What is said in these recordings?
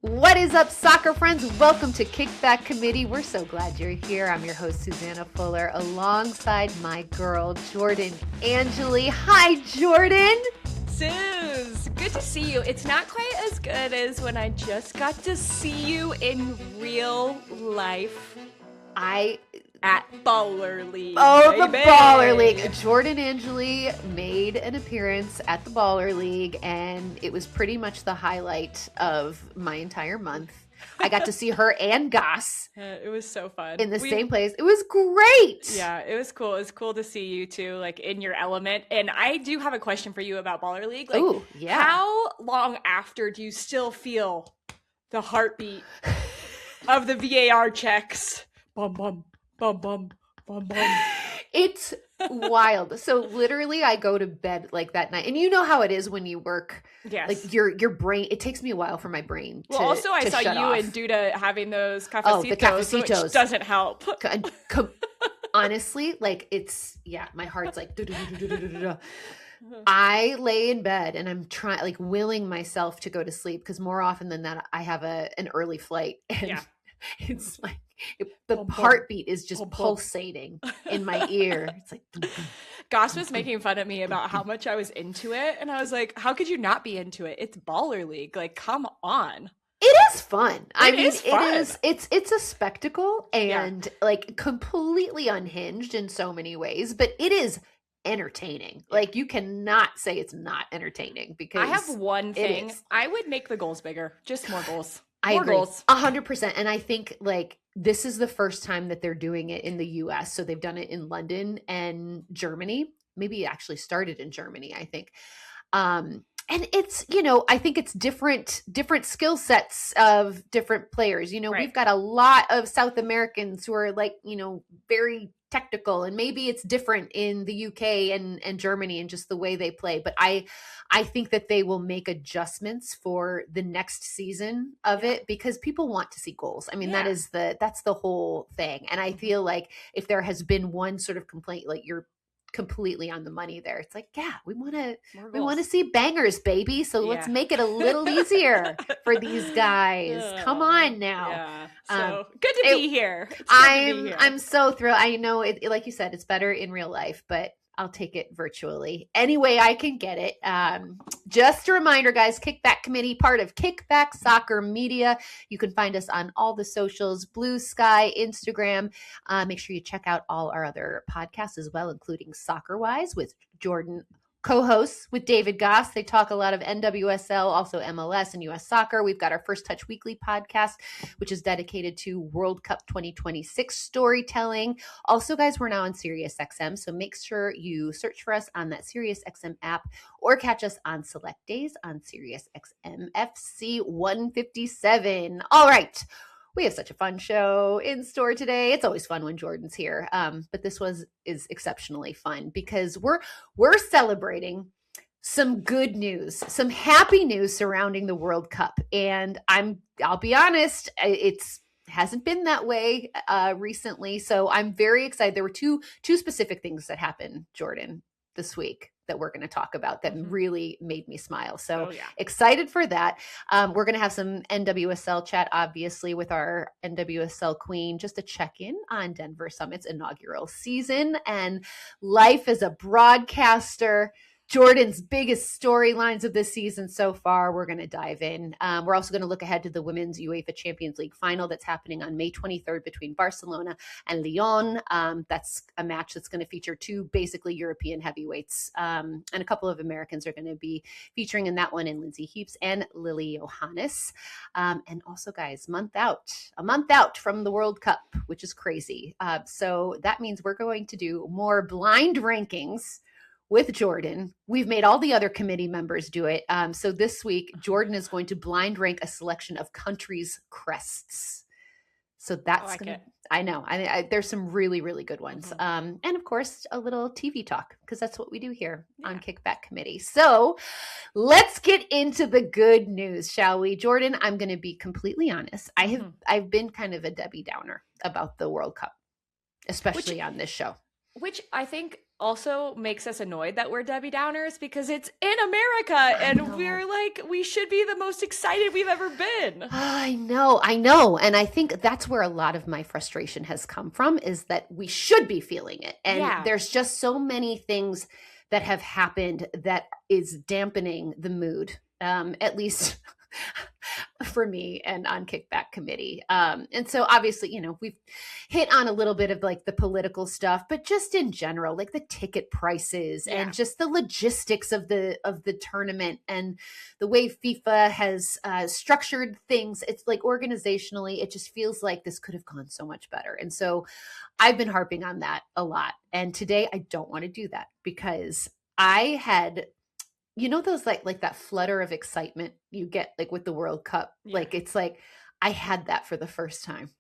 What is up, soccer friends? Welcome to Kickback Committee. We're so glad you're here. I'm your host, Susannah Fuller, alongside my girl, Jordan Angeli. Hi, Jordan. Sooz, good to see you. It's not quite as good as when I just got to see you in real life. At Baller League. Oh, baby. The Baller League. Jordan Angeli made an appearance at the Baller League, and it was pretty much the highlight of my entire month. I got to see her and Goss. It was so fun. In the same place. It was great. Yeah, it was cool. It was cool to see you two, like, in your element. And I do have a question for you about Baller League. Like, ooh, yeah. How long after do you still feel the heartbeat of the VAR checks? Bum, bum. Bum, bum, bum, bum. It's wild. So literally I go to bed like that night. And you know how it is when you work. Yes. Like your brain, it takes me a while for my brain to also I saw you off. And Duda having those cafecitos, the cafecitos. Which doesn't help. Honestly, like my heart's like I lay in bed and I'm trying, like, willing myself to go to sleep because more often than that I have an early flight and it's like the heartbeat is just pulsating in my ear. It's like Goss was making fun of me about how much I was into it, and I was like, how could you not be into it? It's Baller League. Like, come on. It is fun. It is fun. It's a spectacle and like completely unhinged in so many ways, but it is entertaining. Like, you cannot say it's not entertaining because I have one thing. I would make the goals bigger. Just more goals. I agree. 100%. And I think, like, this is the first time that they're doing it in the US. So they've done it in London and Germany. Maybe it actually started in Germany, I think. And it's, I think it's different skill sets of different players. Right. We've got a lot of South Americans who are, like, very technical, and maybe it's different in the UK and Germany and just the way they play. But I think that they will make adjustments for the next season of it because people want to see goals. I mean, that's the whole thing. And I feel like if there has been one sort of complaint, like, you're completely on the money there. It's like, we want to see bangers, baby. So let's make it a little easier for these guys. Come on now. Yeah. So good to be here. I'm so thrilled. I know it, like you said, it's better in real life, but I'll take it virtually any way I can get it. Just a reminder, guys, Kickback Committee, part of Kickback Soccer Media. You can find us on all the socials, Blue Sky, Instagram. Make sure you check out all our other podcasts as well, including Soccerwise with Jordan, co-hosts with David Goss. They talk a lot of NWSL, also MLS and US soccer. We've got our First Touch Weekly podcast, which is dedicated to World Cup 2026 storytelling. Also, guys, we're now on SiriusXM, so make sure you search for us on that SiriusXM app or catch us on select days on SiriusXM FC 157. All right. We have such a fun show in store today. It's always fun when Jordan's here, but this is exceptionally fun because we're celebrating some good news, some happy news surrounding the World Cup, and I'll be honest, it hasn't been that way recently. So I'm very excited. There were two specific things that happened, Jordan, this week that we're going to talk about that really made me smile. So excited for that. We're going to have some NWSL chat, obviously, with our NWSL queen, just to check in on Denver Summit's inaugural season and life as a broadcaster. Jordan's biggest storylines of this season so far. We're going to dive in. We're also going to look ahead to the Women's UEFA Champions League final that's happening on May 23rd between Barcelona and Lyon. That's a match that's going to feature two basically European heavyweights. And a couple of Americans are going to be featuring in that one, in Lindsey Heaps and Lily Johannes. And also, guys, a month out from the World Cup, which is crazy. So that means we're going to do more blind rankings with Jordan. We've made all the other committee members do it. So this week, Jordan is going to blind rank a selection of countries' crests. So that's I know. There's some really, really good ones. And of course, a little TV talk, because that's what we do here on Kickback Committee. So let's get into the good news, shall we? Jordan, I'm going to be completely honest. I've been kind of a Debbie Downer about the World Cup, especially on this show. Which I think also makes us annoyed that we're Debbie Downers because it's in America and we're like, we should be the most excited we've ever been. I know. And I think that's where a lot of my frustration has come from, is that we should be feeling it. And there's just so many things that have happened that is dampening the mood, at least for me and on Kickback Committee. And so obviously, you know, we've hit on a little bit of like the political stuff, but just in general, like the ticket prices and just the logistics of the tournament and the way FIFA has structured things. It's like organizationally, it just feels like this could have gone so much better. And so I've been harping on that a lot. And today I don't want to do that because I had, you know, those like that flutter of excitement you get like with the World Cup. Like, it's like, I had that for the first time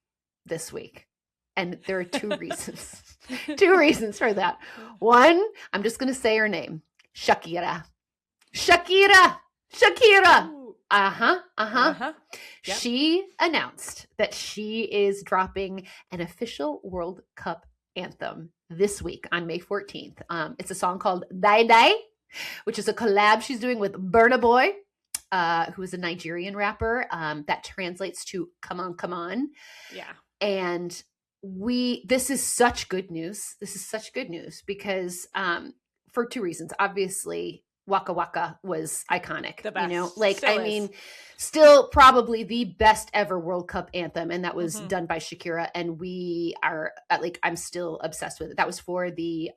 this week. And there are two reasons, for that. One, I'm just going to say her name, Shakira. Ooh. Yep. She announced that she is dropping an official World Cup anthem this week on May 14th. It's a song called Dai Dai, which is a collab she's doing with Burna Boy, who is a Nigerian rapper. That translates to "Come on, come on." Yeah. And this is such good news. Because for two reasons. Obviously, Waka Waka was iconic. The best. You know, like, Still I is. mean, still probably the best ever World Cup anthem. And that was done by Shakira. And we are I'm still obsessed with it. That was for the,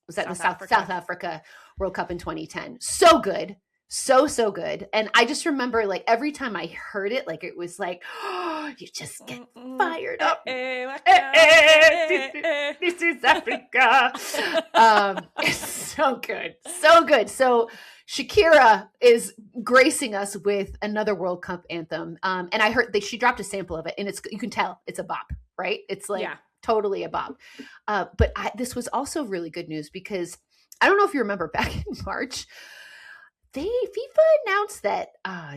was that South Africa World Cup in 2010. So good. So good. And I just remember like every time I heard it, like it was like, oh, you just get fired up. This is Africa. It's so good. So Shakira is gracing us with another World Cup anthem. And I heard she dropped a sample of it, and you can tell it's a bop, right? It's like totally a bop. But this was also really good news because I don't know if you remember back in March, FIFA announced that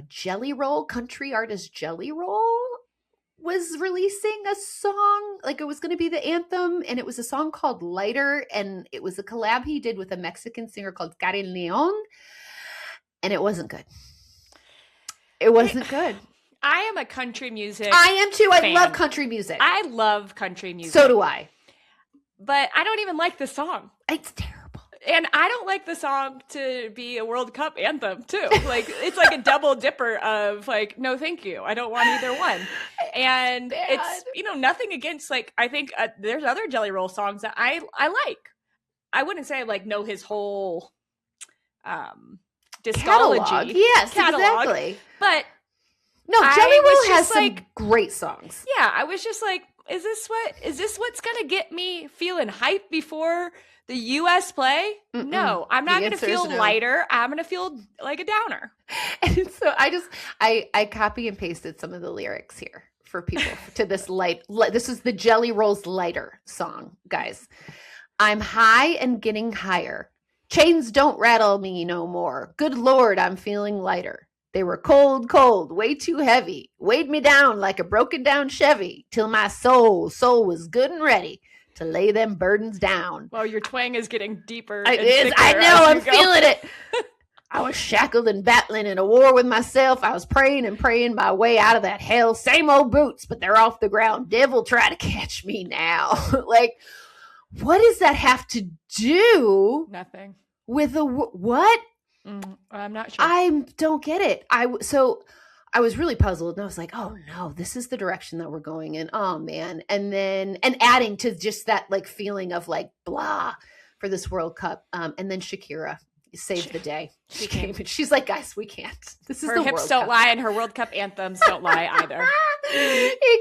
Jelly Roll, country artist Jelly Roll, was releasing a song, like it was going to be the anthem, and it was a song called Lighter, and it was a collab he did with a Mexican singer called Karen Leon, and it wasn't good. I am a country music I am too. fan. I love country music. I love country music. So do I. But I don't even like the song. It's terrible. And I don't like the song to be a World Cup anthem, too. Like, it's like a double dipper of, like, no, thank you. I don't want either one. And it's, you know, nothing against, like, I think there's other Jelly Roll songs that I like. I wouldn't say I, like, know his whole discology. Catalog. Yes, exactly. But no, Jelly Roll has some great songs. Yeah, I was just like, is this what's going to get me feeling hype before the U.S. play? Mm-mm. No, I'm not going to feel no. lighter. I'm going to feel like a downer. And so I copy and pasted some of the lyrics here for people to this this is the Jelly Roll's Lighter song, guys. I'm high and getting higher. Chains don't rattle me no more. Good Lord, I'm feeling lighter. They were cold, way too heavy. Weighed me down like a broken down Chevy till my soul was good and ready to lay them burdens down. Well, your twang is getting deeper. I know, I'm feeling it. I was shackled and battling in a war with myself. I was praying my way out of that hell. Same old boots, but they're off the ground. Devil, try to catch me now. Like, what does that have to do? Nothing. With what? I'm not sure. I don't get it. I was really puzzled, and I was like, oh no, this is the direction that we're going in. Oh man. And adding to just that like feeling of like blah for this World Cup. And then Shakira saved the day. She came and she's like, guys, we can't. This is her the hips World don't Cup. lie and her World Cup anthems don't lie either.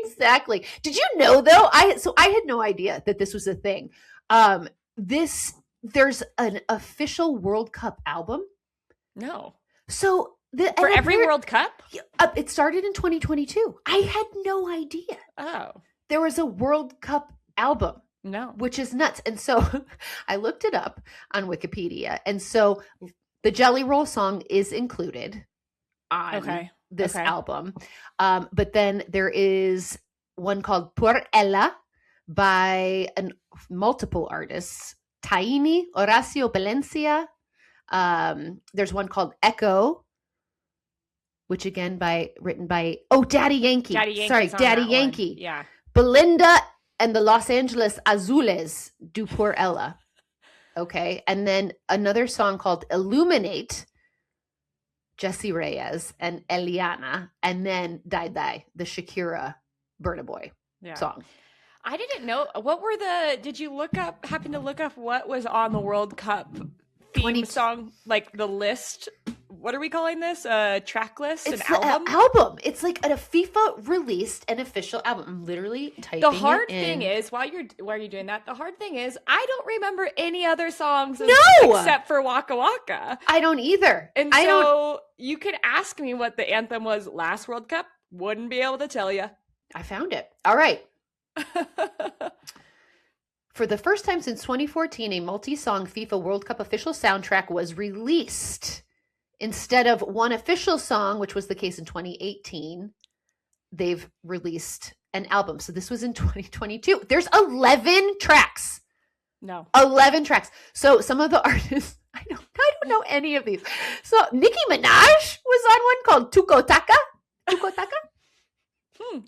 Exactly. Did you know though? I had no idea that this was a thing. There's an official World Cup album. No. So for every World Cup? It started in 2022. I had no idea. Oh. There was a World Cup album. No. Which is nuts. And so I looked it up on Wikipedia. And so the Jelly Roll song is included on this album. But then there is one called Por Ella by multiple artists. Taini, Horacio Palencia. There's one called Echo, which again written by Daddy Yankee. Sorry, Daddy Yankee. Yeah. Belinda and the Los Angeles Azules, Du Por Ella. Okay. And then another song called Illuminate, Jessie Reyes and Eliana. And then Die Die, the Shakira Burna Boy song. I didn't know. Did you happen to look up what was on the World Cup theme song? Like the list? What are we calling this? A track list? It's an album? Album. It's like a FIFA released an official album. I'm literally typing The hard it in. thing is, while you're doing that, the hard thing is I don't remember any other songs except for Waka Waka. I don't either. And you could ask me what the anthem was last World Cup. Wouldn't be able to tell you. I found it. All right. For the first time since 2014, a multi-song FIFA World Cup official soundtrack was released. Instead of one official song, which was the case in 2018, they've released an album. So this was in 2022. There's 11 tracks. No. 11 tracks. So some of the artists, I don't know any of these. So Nicki Minaj was on one called Tuko Taka. Tuko Taka?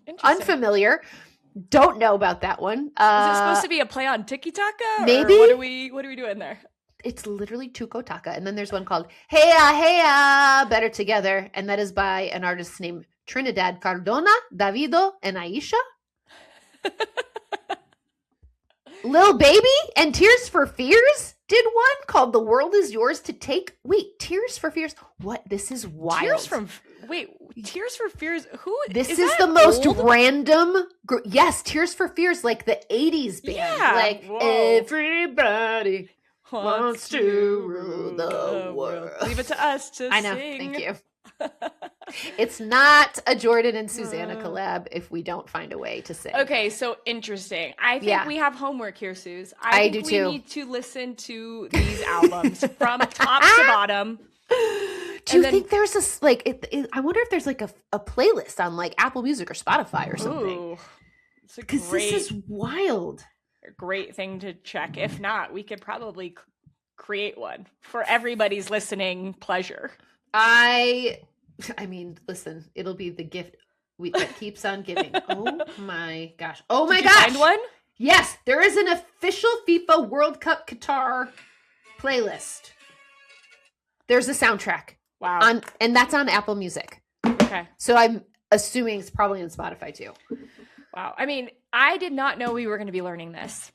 Interesting. Unfamiliar. Don't know about that one. Is it supposed to be a play on Tiki Taka? Maybe. What are we doing there? It's literally Tuko Taka. And then there's one called Heya, Better Together. And that is by an artist named Trinidad Cardona, Davido, and Aisha. Lil Baby and Tears for Fears did one called The World Is Yours to Take. Wait, Tears for Fears? What? This is wild. Tears for Fears? Who? This is the most random. Yes, Tears for Fears, like the 80s band. Yeah. Like, everybody wants to rule the world. Leave it to us to sing. I know. Thank you. It's not a Jordan and Susannah collab if we don't find a way to sing. Okay, so interesting. I think we have homework here, Sooz. I think we need to listen to these albums from top to bottom. Do you think there's I wonder if there's like a playlist on like Apple Music or Spotify or something? Because this is wild. A great thing to check. If not, we could probably create one for everybody's listening pleasure. I mean, listen, it'll be the gift that keeps on giving. Oh my gosh. Oh my gosh. Did you find one? Yes, there is an official FIFA World Cup Qatar playlist. There's a soundtrack. Wow. And that's on Apple Music. Okay. So I'm assuming it's probably on Spotify too. Wow. I mean, I did not know we were going to be learning this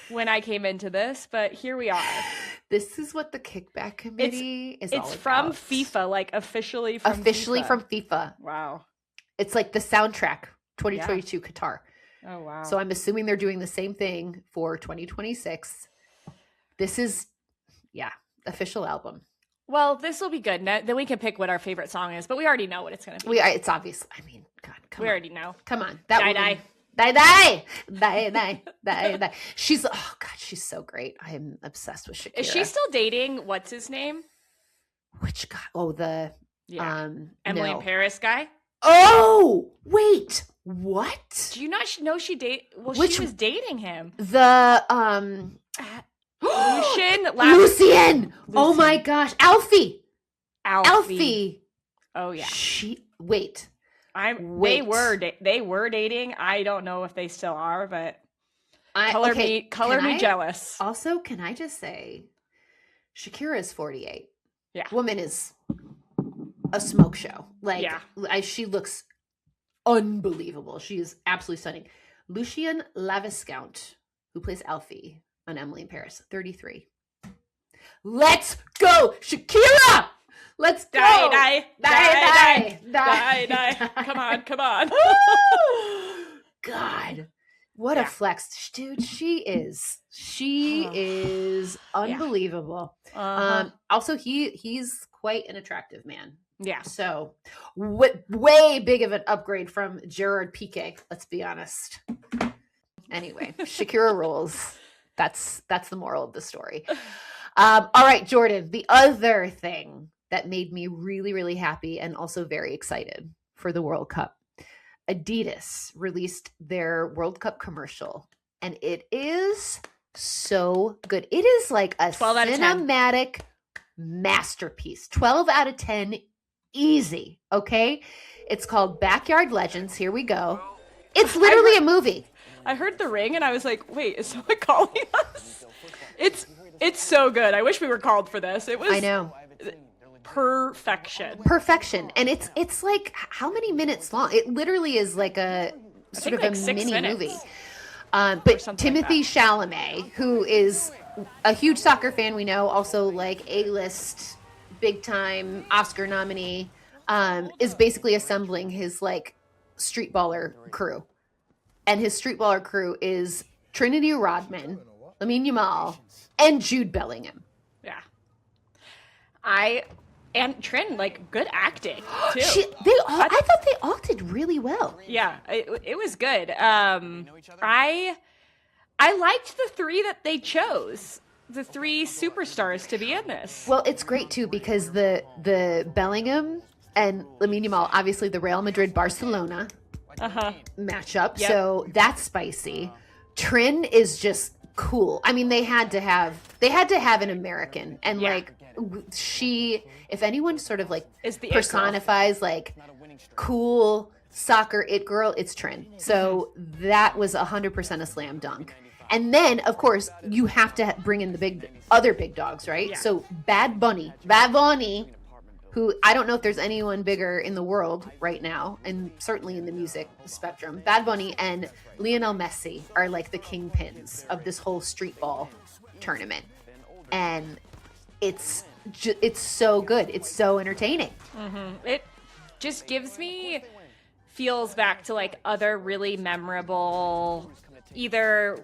when I came into this, but here we are. This is what the kickback committee is all about. It's from FIFA, like officially from FIFA. Wow. It's like the soundtrack 2022 Qatar. Oh, wow. So I'm assuming they're doing the same thing for 2026. This is, official album. Well, this will be good. Then we can pick what our favorite song is, but we already know what it's going to be. It's obvious. I mean, God, come on. We already know. Come on. Die. She's so great. I'm obsessed with Shakira. Is she still dating what's his name? Which guy? Oh, Emily in Paris guy. Oh, wait. What? Do you not know she she was dating him. The Lucien. Oh my gosh. Alfie. Oh yeah. They were dating. I don't know if they still are, but color me jealous. Also, can I just say, Shakira is 48. Yeah, woman is a smoke show. She looks unbelievable. She is absolutely stunning. Lucien Laviscount, who plays Alfie on Emily in Paris, 33. Let's go, Shakira! Let's go! Die. Come on. God, what a flex, dude! She is unbelievable. Also, he's quite an attractive man. Yeah. So, way big of an upgrade from Gerard Piqué. Let's be honest. Anyway, Shakira rules. That's the moral of the story. All right, Jordan. The other thing that made me really, really happy and also very excited for the World Cup. Adidas released their World Cup commercial, and it is so good. It is like a 12 out of 10. cinematic masterpiece. 12 out of 10, easy. Okay. It's called Backyard Legends. Here we go. It's literally a movie. I heard the ring and I was like, wait, is someone calling us? It's so good. I wish we were called for this. It was, I know. Perfection. And it's like, how many minutes long? It literally is like a sort of a mini movie. But Timothée Chalamet, who is a huge soccer fan, we know, also like A-list, big time Oscar nominee, is basically assembling his like street baller crew. And his street baller crew is Trinity Rodman, Lamine Yamal, and Jude Bellingham. Yeah. And Trin, like, good acting, too. I thought they all did really well. Yeah, it was good. I liked the three that they chose, the three superstars to be in this. Well, it's great, too, because the Bellingham and Lamine Yamal, obviously the Real Madrid-Barcelona matchup, yep. So that's spicy. Trin is just cool. I mean, they had to have an American, and like she, if anyone sort of like personifies like cool soccer it girl, it's Trin. So that was 100% a slam dunk. And then of course you have to bring in the other big dogs, right? Yeah. So Bad Bunny, who I don't know if there's anyone bigger in the world right now, and certainly in the music spectrum. Bad Bunny and Lionel Messi are like the kingpins of this whole street ball tournament. And it's so good. It's so entertaining. It just gives me feels back to like other really memorable either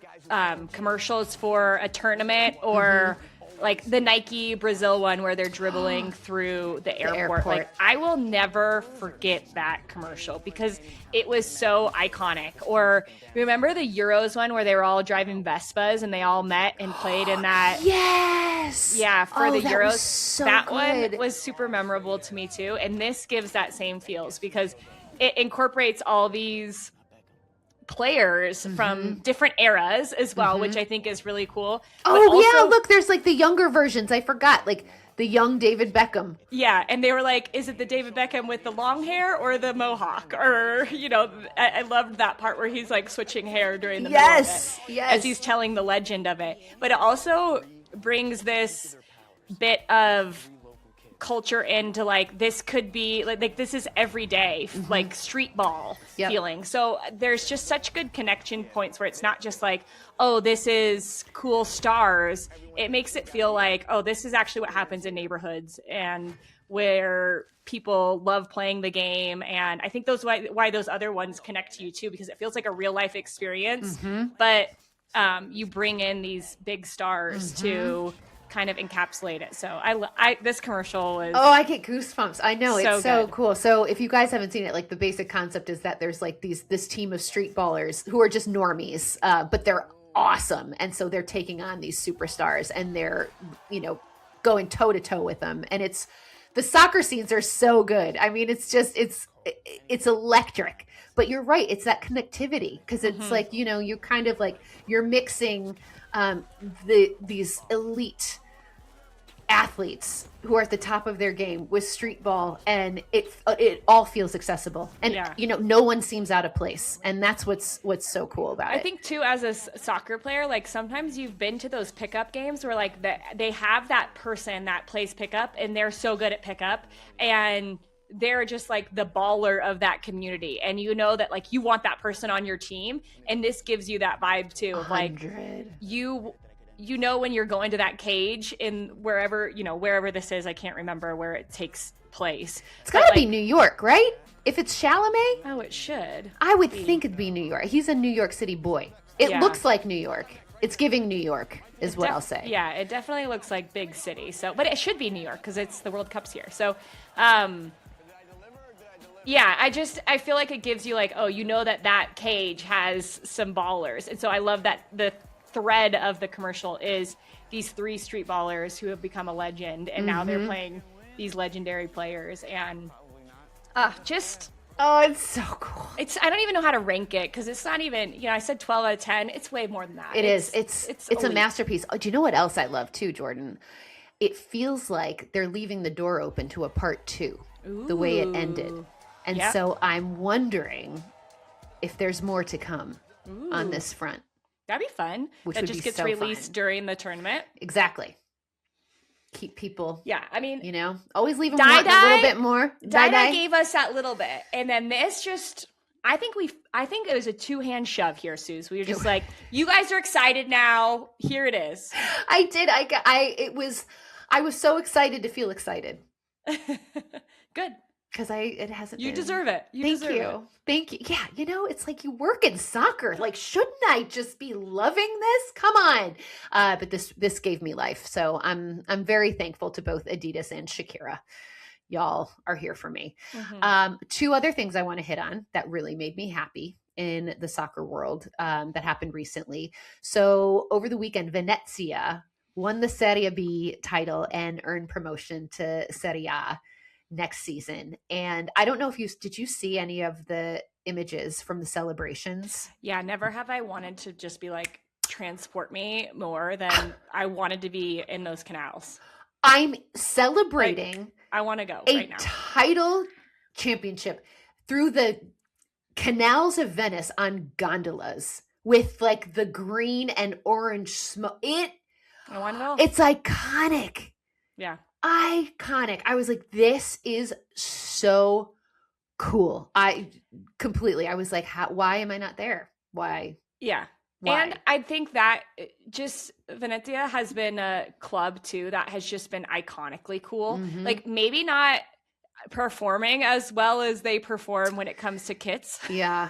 commercials for a tournament or like the Nike Brazil one where they're dribbling through the airport. Like I will never forget that commercial because it was so iconic. Or remember the Euros one where they were all driving Vespas and they all met and played in that? Yes. Yeah, for the Euros. Was so that good. One was super memorable to me too. And this gives that same feels because it incorporates all these players from different eras as well, which I think is really cool. Look, there's like the younger versions. I forgot, like the young David Beckham. Yeah, and they were like, is it the David Beckham with the long hair or the mohawk? Or, you know, I loved that part where he's like switching hair during the middle of it as he's telling the legend of it. But it also brings this bit of culture into like this could be like this is everyday like street ball feeling. So there's just such good connection points where it's not just like, oh, this is cool stars. It makes it feel like, oh, this is actually what happens in neighborhoods and where people love playing the game. And I think those why those other ones connect to you too, because it feels like a real life experience. But you bring in these big stars to kind of encapsulate it. So I this commercial is I get goosebumps. I know, so it's so good. cool. So if you guys haven't seen it, like the basic concept is that there's like this team of street ballers who are just normies, but they're awesome, and so they're taking on these superstars and they're, you know, going toe to toe with them. And it's the soccer scenes are so good. I mean, it's just it's electric. But you're right, it's that connectivity because it's like, you know, you kind of like you're mixing these elite athletes who are at the top of their game with street ball, and it all feels accessible, and you know, no one seems out of place, and that's what's so cool about it. I think too, as a soccer player, like sometimes you've been to those pickup games where like they have that person that plays pickup and they're so good at pickup and they're just like the baller of that community, and you know that like you want that person on your team, and this gives you that vibe too of like you know when you're going to that cage in wherever this is. I can't remember where it takes place. It's gotta be New York, right? If it's Chalamet? Oh, it should. I would think it'd be New York. He's a New York City boy. It looks like New York. It's giving New York is what I'll say. Yeah, it definitely looks like big city. So, but it should be New York because it's the World Cup's here. So, yeah, I feel like it gives you like, oh, you know that cage has some ballers. And so I love that the thread of the commercial is these three street ballers who have become a legend, and now they're playing these legendary players, and just Oh, it's so cool. I don't even know how to rank it because it's not even, I said 12 out of 10. It's way more than that. It's a masterpiece. Oh, do you know what else I love too, Jordan? It feels like they're leaving the door open to a part 2, the way it ended. And so I'm wondering if there's more to come on this front. That'd be fun. Which that would just be gets so released fun. during the tournament. Exactly. Keep people. Yeah, I mean, always leave them wanting a little bit more. Dai gave us that little bit, and then this just. I think it was a 2-hand shove here, Sooz. We were just like, you guys are excited now. Here it is. I did. I was so excited to feel excited. Good. Because it hasn't You been. deserve it. Thank you. Yeah, it's like you work in soccer. Like, shouldn't I just be loving this? Come on. But this gave me life. So I'm very thankful to both Adidas and Shakira. Y'all are here for me. Mm-hmm. 2 other things I want to hit on that really made me happy in the soccer world that happened recently. So over the weekend, Venezia won the Serie B title and earned promotion to Serie A next season. And I don't know if did you see any of the images from the celebrations? Yeah, never have I wanted to just be like, transport me more than I wanted to be in those canals. I'm celebrating I want to go right now. Title championship through the canals of Venice on gondolas with like the green and orange smoke. I want to go. It's iconic. Yeah. Iconic. I was like, this is so cool. I was like, why am I not there? Why? Yeah. Why? And I think that just Venezia has been a club too that has just been iconically cool. Mm-hmm. Like maybe not performing as well as they perform when it comes to kits. Yeah.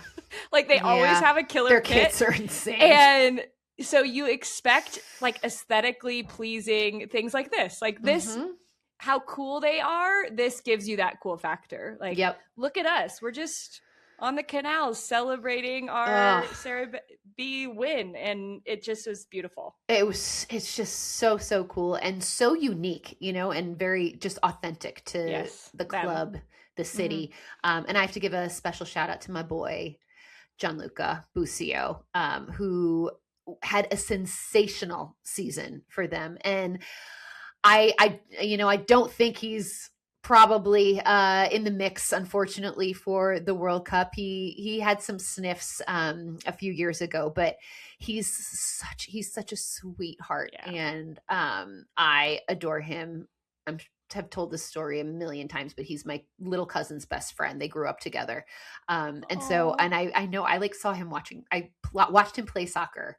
Like they always have a killer Their kit. Kits are insane. And so you expect like aesthetically pleasing things like this. Like this, how cool they are, this gives you that cool factor. Like, look at us. We're just on the canals celebrating our Serie B win, and it just was beautiful. It's just so cool and so unique, and very just authentic to the club, the city. Mm-hmm. And I have to give a special shout out to my boy Gianluca Busio, who had a sensational season for them, and I don't think he's probably in the mix, unfortunately, for the World Cup. He had some sniffs a few years ago, but he's such a sweetheart, and I adore him. Have told this story a million times, but he's my little cousin's best friend. They grew up together, and I know I saw him I watched him play soccer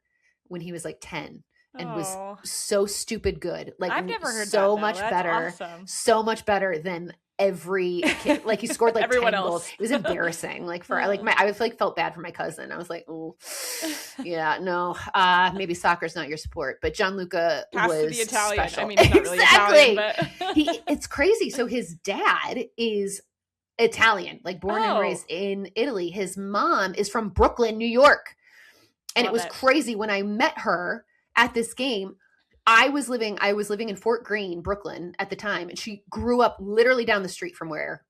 when he was like 10. And was so stupid good. Like I've never heard so that, much That's better, awesome. So much better than every kid. Like he scored like everyone 10 else. goals. It was embarrassing. Like I felt bad for my cousin. I was like, oh, yeah, no, maybe soccer's not your sport. But Gianluca was the Italian. Special. I mean, he's not really Italian, but it's crazy. So his dad is Italian, like born and raised in Italy. His mom is from Brooklyn, New York, and it was crazy when I met her at this game. I was living in Fort Greene, Brooklyn at the time, and she grew up literally down the street from where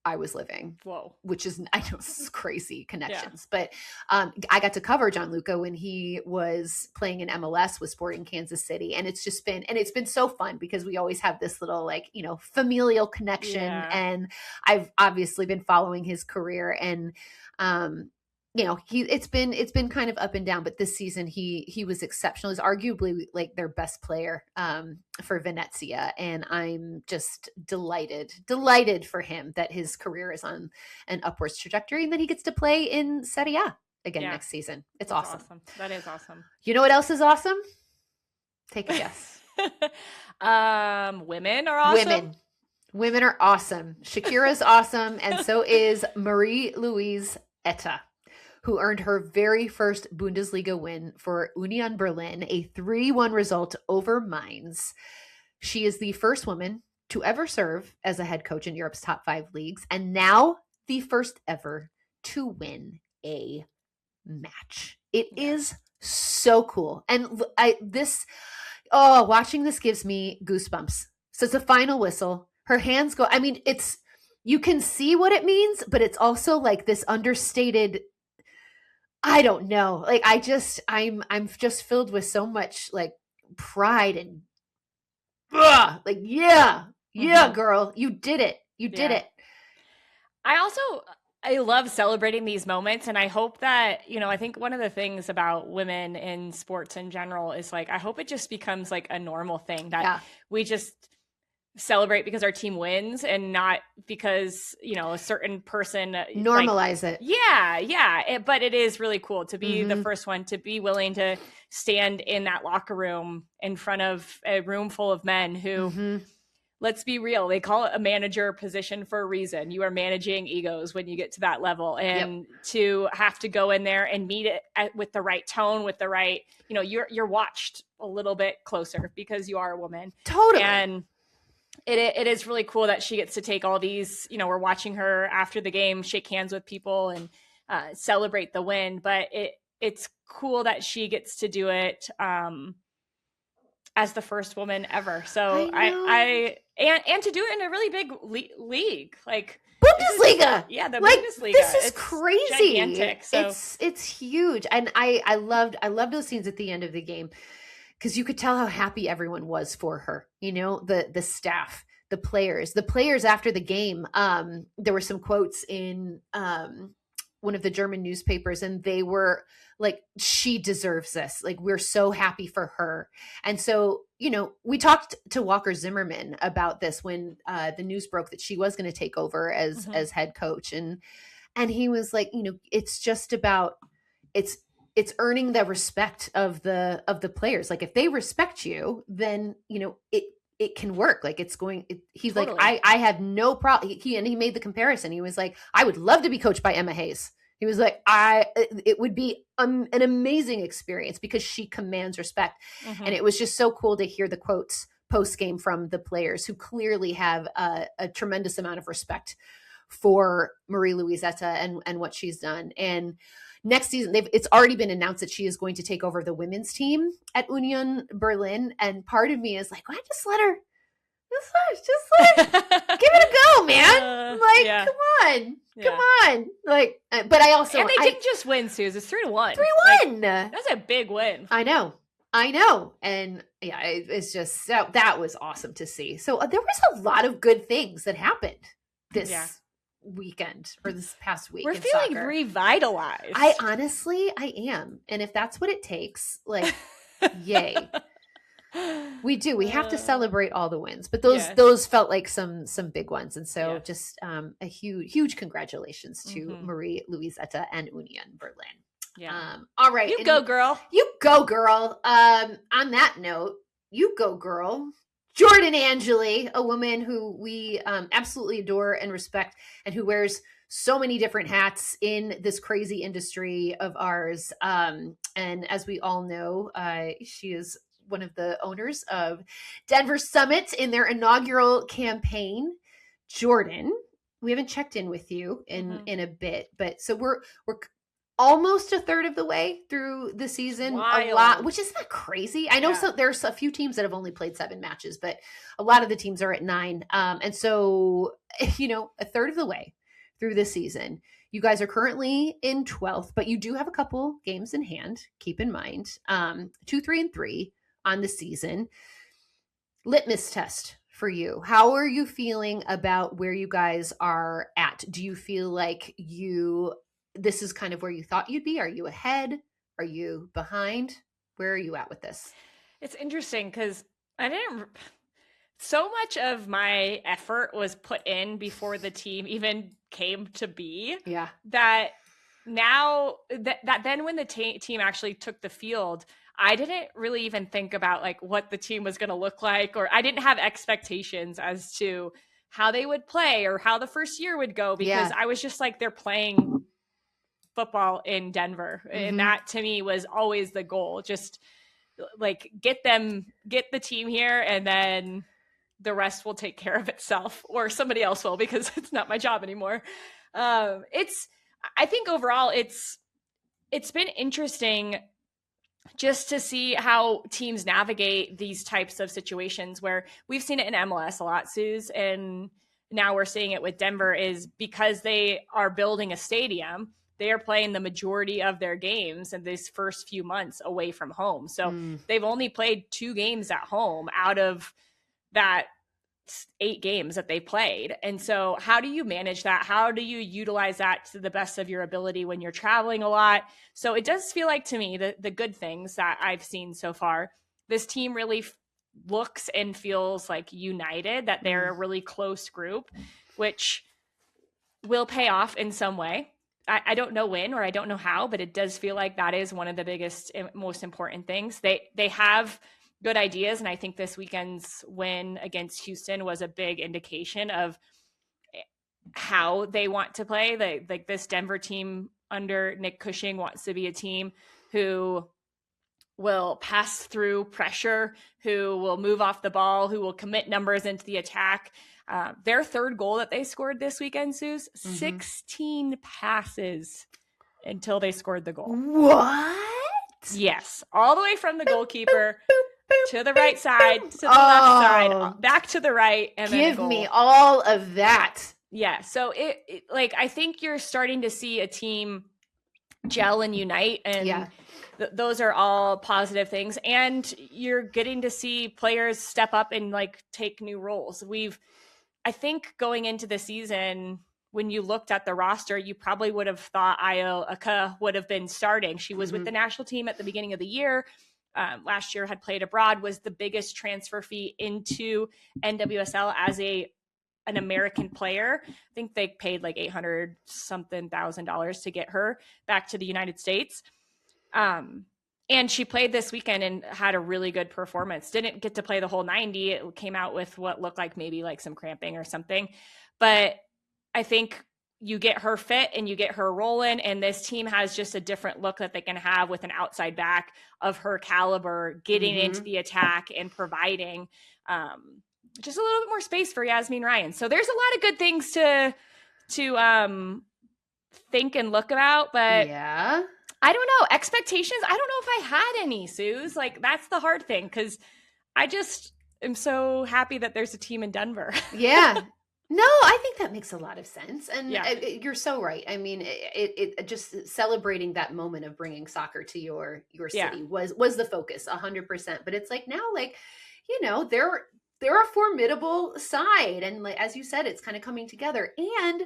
I was living. Whoa. Which is, I know, this is crazy connections. Yeah. But I got to cover Gianluca when he was playing in MLS with Sporting Kansas City. And it's been so fun because we always have this little familial connection. Yeah. And I've obviously been following his career, and it's been kind of up and down, but this season he was exceptional. He's arguably like their best player for Venezia, and I'm just delighted for him that his career is on an upwards trajectory and that he gets to play in Serie A again next season. That's awesome. That is awesome. You know what else is awesome? Take a guess. Women are awesome. Women are awesome. Shakira's awesome, and so is Marie-Louise Eta, who earned her very first Bundesliga win for Union Berlin, a 3-1 result over Mainz. She is the first woman to ever serve as a head coach in Europe's top 5 leagues, and now the first ever to win a match. It is so cool. And watching this gives me goosebumps. So it's a final whistle. Her hands go, you can see what it means, but it's also like this understated, I don't know. Like I'm just filled with so much like pride and like, yeah, girl, you did it. You did it. I love celebrating these moments, and I hope that, I think one of the things about women in sports in general is like, I hope it just becomes like a normal thing that we just celebrate because our team wins and not because, a certain person normalize it. Yeah. But it is really cool to be the first one to be willing to stand in that locker room in front of a room full of men who, let's be real, they call it a manager position for a reason. You are managing egos when you get to that level, and to have to go in there and meet it with the right tone, with the right, you're watched a little bit closer because you are a woman. Totally. And it is really cool that she gets to take all these, we're watching her after the game, shake hands with people and celebrate the win. But it's cool that she gets to do it as the first woman ever. So I to do it in a really big league, like Bundesliga. The like, Bundesliga. This is crazy. Gigantic. So it's huge. And I loved those scenes at the end of the game, because you could tell how happy everyone was for her. The staff, the players after the game. There were some quotes in one of the German newspapers, and they were like, she deserves this. Like, we're so happy for her. And so, we talked to Walker Zimmerman about this when the news broke that she was going to take over as head coach. And he was like, it's just about, it's earning the respect of the players. Like, if they respect you, then, it can work. Like, it's going, he's totally. Like, I have no problem. He made the comparison. He was like, I would love to be coached by Emma Hayes. He was like, it would be an amazing experience because she commands respect. And it was just so cool to hear the quotes post game from the players, who clearly have a tremendous amount of respect for Marie-Louise Eta and what she's done. And next season, it's already been announced that she is going to take over the women's team at Union Berlin. And part of me is like, why just let her, just give it a go, man. Come on. Like, but I also, and they didn't just win, Sooz. It's 3-1. 3-1. That's a big win. I know. And yeah, it's just, that was awesome to see. So there was a lot of good things that happened this weekend or this past week. We're feeling soccer. Revitalized. I am. And if that's what it takes, like, yay. We do. We have to celebrate all the wins, but those felt like some big ones. And so just a huge congratulations to Marie-Louise Eta and Union Berlin. Yeah. All right. You go, girl. You go, girl. On that note, you go, girl. Jordan Angeli, a woman who we absolutely adore and respect, and who wears so many different hats in this crazy industry of ours. And as we all know, she is one of the owners of Denver Summit in their inaugural campaign. Jordan, we haven't checked in with you in a bit, but so we're almost a third of the way through the season. Wild. A lot, which is not crazy. I know there's a few teams that have only played 7 matches, but a lot of the teams are at 9. And so, a third of the way through this season. You guys are currently in 12th, but you do have a couple games in hand. Keep in mind, 2, 3, and 3 on the season. Litmus test for you. How are you feeling about where you guys are at? Do you feel like this is kind of where you thought you'd be? Are you ahead? Are you behind? Where are you at with this? It's interesting because so much of my effort was put in before the team even came to be. Yeah. That now that then when the team actually took the field, I didn't really even think about like what the team was going to look like, or I didn't have expectations as to how they would play or how the first year would go, because I was just like, they're playing football in Denver. And that to me was always the goal. Just like get the team here, and then the rest will take care of itself, or somebody else will, because it's not my job anymore. I think overall it's been interesting just to see how teams navigate these types of situations, where we've seen it in MLS a lot, Sooz, and now we're seeing it with Denver, is because they are building a stadium, they are playing the majority of their games in these first few months away from home. So they've only played 2 games at home out of that 8 games that they played. And so how do you manage that? How do you utilize that to the best of your ability when you're traveling a lot? So it does feel like, to me, the good things that I've seen so far, this team really looks and feels like united, that they're a really close group, which will pay off in some way. I don't know when, or I don't know how, but it does feel like that is one of the biggest and most important things. They have good ideas, and I think this weekend's win against Houston was a big indication of how they want to play. Like this Denver team under Nick Cushing wants to be a team who will pass through pressure, who will move off the ball, who will commit numbers into the attack. Their third goal that they scored this weekend, Sooz, 16 passes until they scored the goal. What? Yes. All the way from the goalkeeper to the right side, to the left side, back to the right. And give me all of that. Yeah. So it like, I think you're starting to see a team gel and unite, and those are all positive things. And you're getting to see players step up and like take new roles. I think going into the season, when you looked at the roster, you probably would have thought Ayo Aka would have been starting. She was with the national team at the beginning of the year. Last year had played abroad, was the biggest transfer fee into NWSL as an American player. I think they paid like $800,000 to get her back to the United States. And she played this weekend and had a really good performance. Didn't get to play the whole 90. It came out with what looked like maybe like some cramping or something. But I think you get her fit and you get her rolling, and this team has just a different look that they can have with an outside back of her caliber getting into the attack and providing just a little bit more space for Yasmin Ryan. So there's a lot of good things to think and look about, but I don't know. Expectations, I don't know if I had any, Sooz. Like, that's the hard thing, because I just am so happy that there's a team in Denver. Yeah. No, I think that makes a lot of sense. And you're so right. I mean, it just celebrating that moment of bringing soccer to your city was the focus 100%. But it's like now, like, you know, they're a formidable side. And like, as you said, it's kind of coming together, and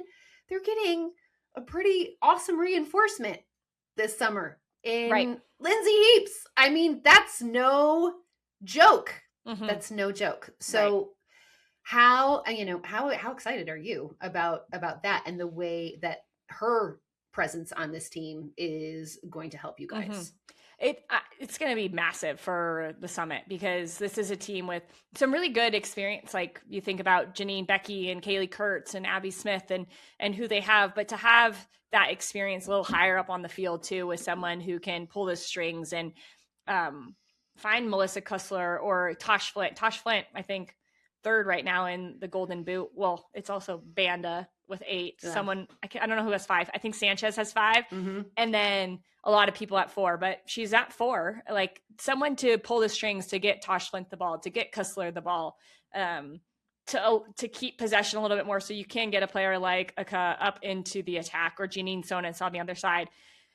they're getting a pretty awesome reinforcement this summer in Lindsey Heaps. I mean, that's no joke. That's no joke. So how excited are you about that, and the way that her presence on this team is going to help you guys? It's going to be massive for the Summit, because this is a team with some really good experience. Like, you think about Janine Becky and Kaylee Kurtz and Abby Smith and who they have, but to have that experience a little higher up on the field too, with someone who can pull the strings and find Melissa Kussler or Tosh Flint. Tosh Flint, I think, third right now in the Golden Boot. Well, it's also Banda with 8. Someone, I don't know who has 5. I think Sanchez has 5. And then a lot of people at 4, but she's at 4. Like, someone to pull the strings, to get Tosh Flint the ball, to get Kussler the ball, to keep possession a little bit more, so you can get a player like Aka up into the attack, or Janine Sonis on the other side.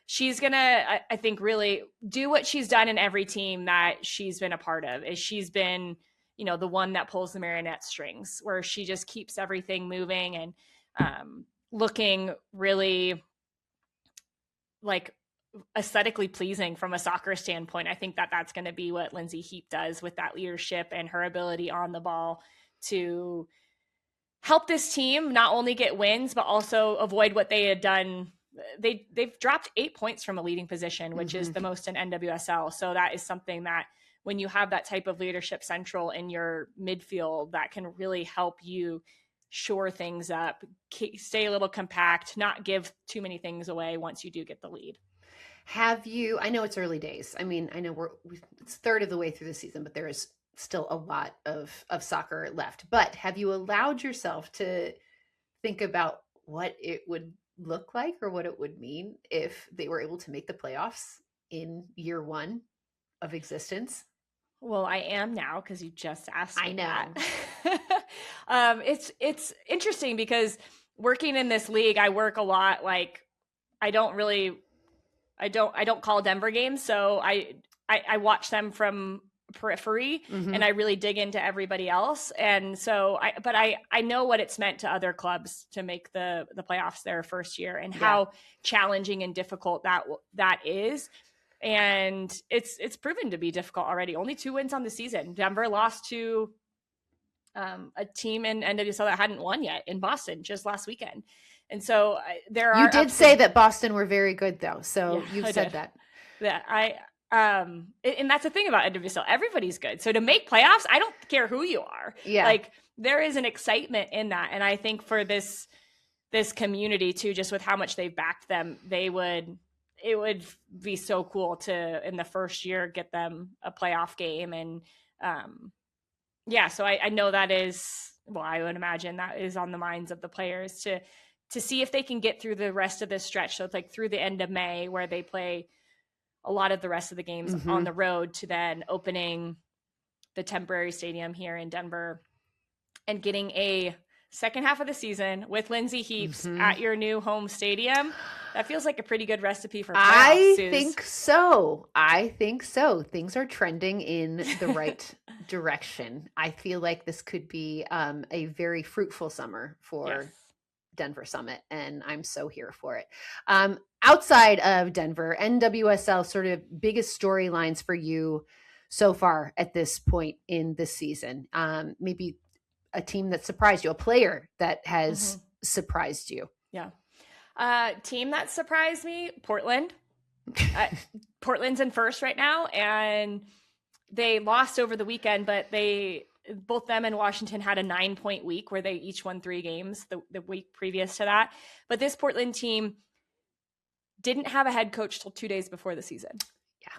She's going to, I think, really do what she's done in every team that she's been a part of. Is she's been, you know, the one that pulls the marionette strings, where she just keeps everything moving and looking really like aesthetically pleasing from a soccer standpoint. I think that that's going to be what Lindsey Heaps does, with that leadership and her ability on the ball to help this team not only get wins, but also avoid what they had done. They've dropped 8 points from a leading position, which is the most in NWSL. So that is something that, when you have that type of leadership central in your midfield, that can really help you shore things up, stay a little compact, not give too many things away once you do get the lead. Have you, I know it's early days. I mean, I know it's third of the way through the season, but there is still a lot of soccer left. But have you allowed yourself to think about what it would look like, or what it would mean if they were able to make the playoffs in year 1 of existence? Well, I am now, because you just asked me. I know. That. It's interesting because working in this league, I work a lot. Like I don't call Denver games. So I watch them from periphery and I really dig into everybody else. And so I know what it's meant to other clubs to make the playoffs their first year and how challenging and difficult that is. And it's proven to be difficult already. Only 2 wins on the season. Denver lost to a team in NWSL that hadn't won yet in Boston just last weekend. And so you did say that Boston were very good though. So you've said that. Yeah, and that's the thing about NWSL. Everybody's good. So to make playoffs, I don't care who you are. Yeah. Like there is an excitement in that. And I think for this community too, just with how much they've backed them, it would be so cool to, in the first year, get them a playoff game. And so I know that is, well, I would imagine that is on the minds of the players to see if they can get through the rest of this stretch. So it's like through the end of May where they play a lot of the rest of the games on the road to then opening the temporary stadium here in Denver and getting a second half of the season with Lindsey Heaps at your new home stadium. That feels like a pretty good recipe for playoffs. I think so. Things are trending in the right direction. I feel like this could be a very fruitful summer for Denver Summit, and I'm so here for it. Outside of Denver, NWSL sort of biggest storylines for you so far at this point in this season. Maybe a team that surprised you, a player that has surprised you. Yeah. Team that surprised me, Portland. Portland's in first right now, and they lost over the weekend, but both them and Washington had a 9-point week where they each won 3 games the week previous to that. But this Portland team didn't have a head coach till 2 days before the season. Yeah.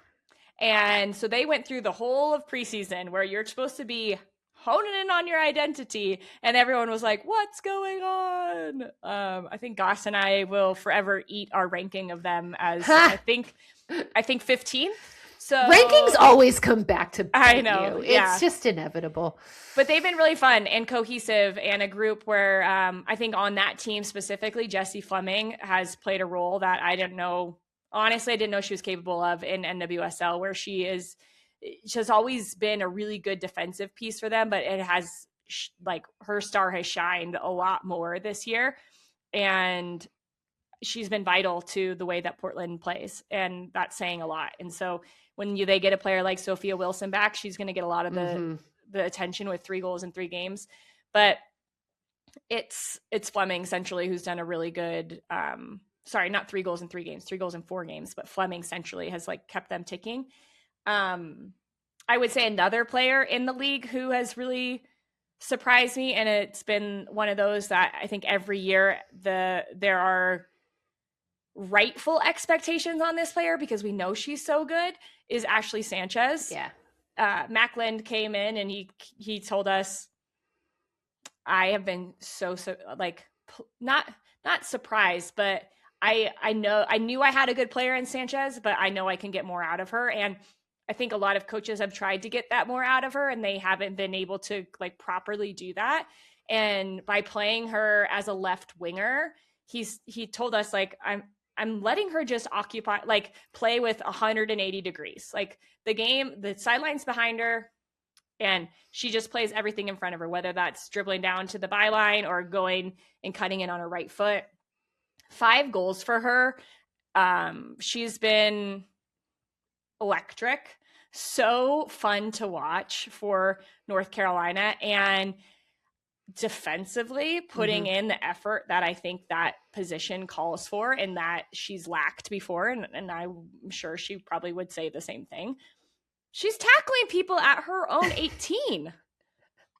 And so they went through the whole of preseason where you're supposed to be honing in on your identity. And everyone was like, what's going on? I think Goss and I will forever eat our ranking of them as I think 15th. So rankings always come back to I know. It's just inevitable. But they've been really fun and cohesive, and a group where I think on that team specifically, Jessie Fleming has played a role that I didn't know. Honestly, I didn't know she was capable of in NWSL, where she has always been a really good defensive piece for them, but it has her star has shined a lot more this year. And she's been vital to the way that Portland plays, and that's saying a lot. And so when they get a player like Sophia Wilson back, she's going to get a lot of the attention with 3 goals in 3 games. But it's Fleming centrally who's done a really good, not 3 goals in 3 games, 3 goals in 4 games, but Fleming centrally has kept them ticking. I would say another player in the league who has really surprised me, and it's been one of those that I think every year there are rightful expectations on this player because we know she's so good, is Ashley Sanchez. Yeah. Macklin came in and he told us, I have been so not surprised, but I knew I had a good player in Sanchez, but I know I can get more out of her. And I think a lot of coaches have tried to get that more out of her, and they haven't been able to properly do that. And by playing her as a left winger, he told us I'm letting her just occupy, play with 180 degrees. The sidelines behind her, and she just plays everything in front of her, whether that's dribbling down to the byline or going and cutting in on her right foot. 5 goals for her. She's been electric, so fun to watch for North Carolina, and defensively putting in the effort that I think that position calls for and that she's lacked before. And I'm sure she probably would say the same thing. She's tackling people at her own 18,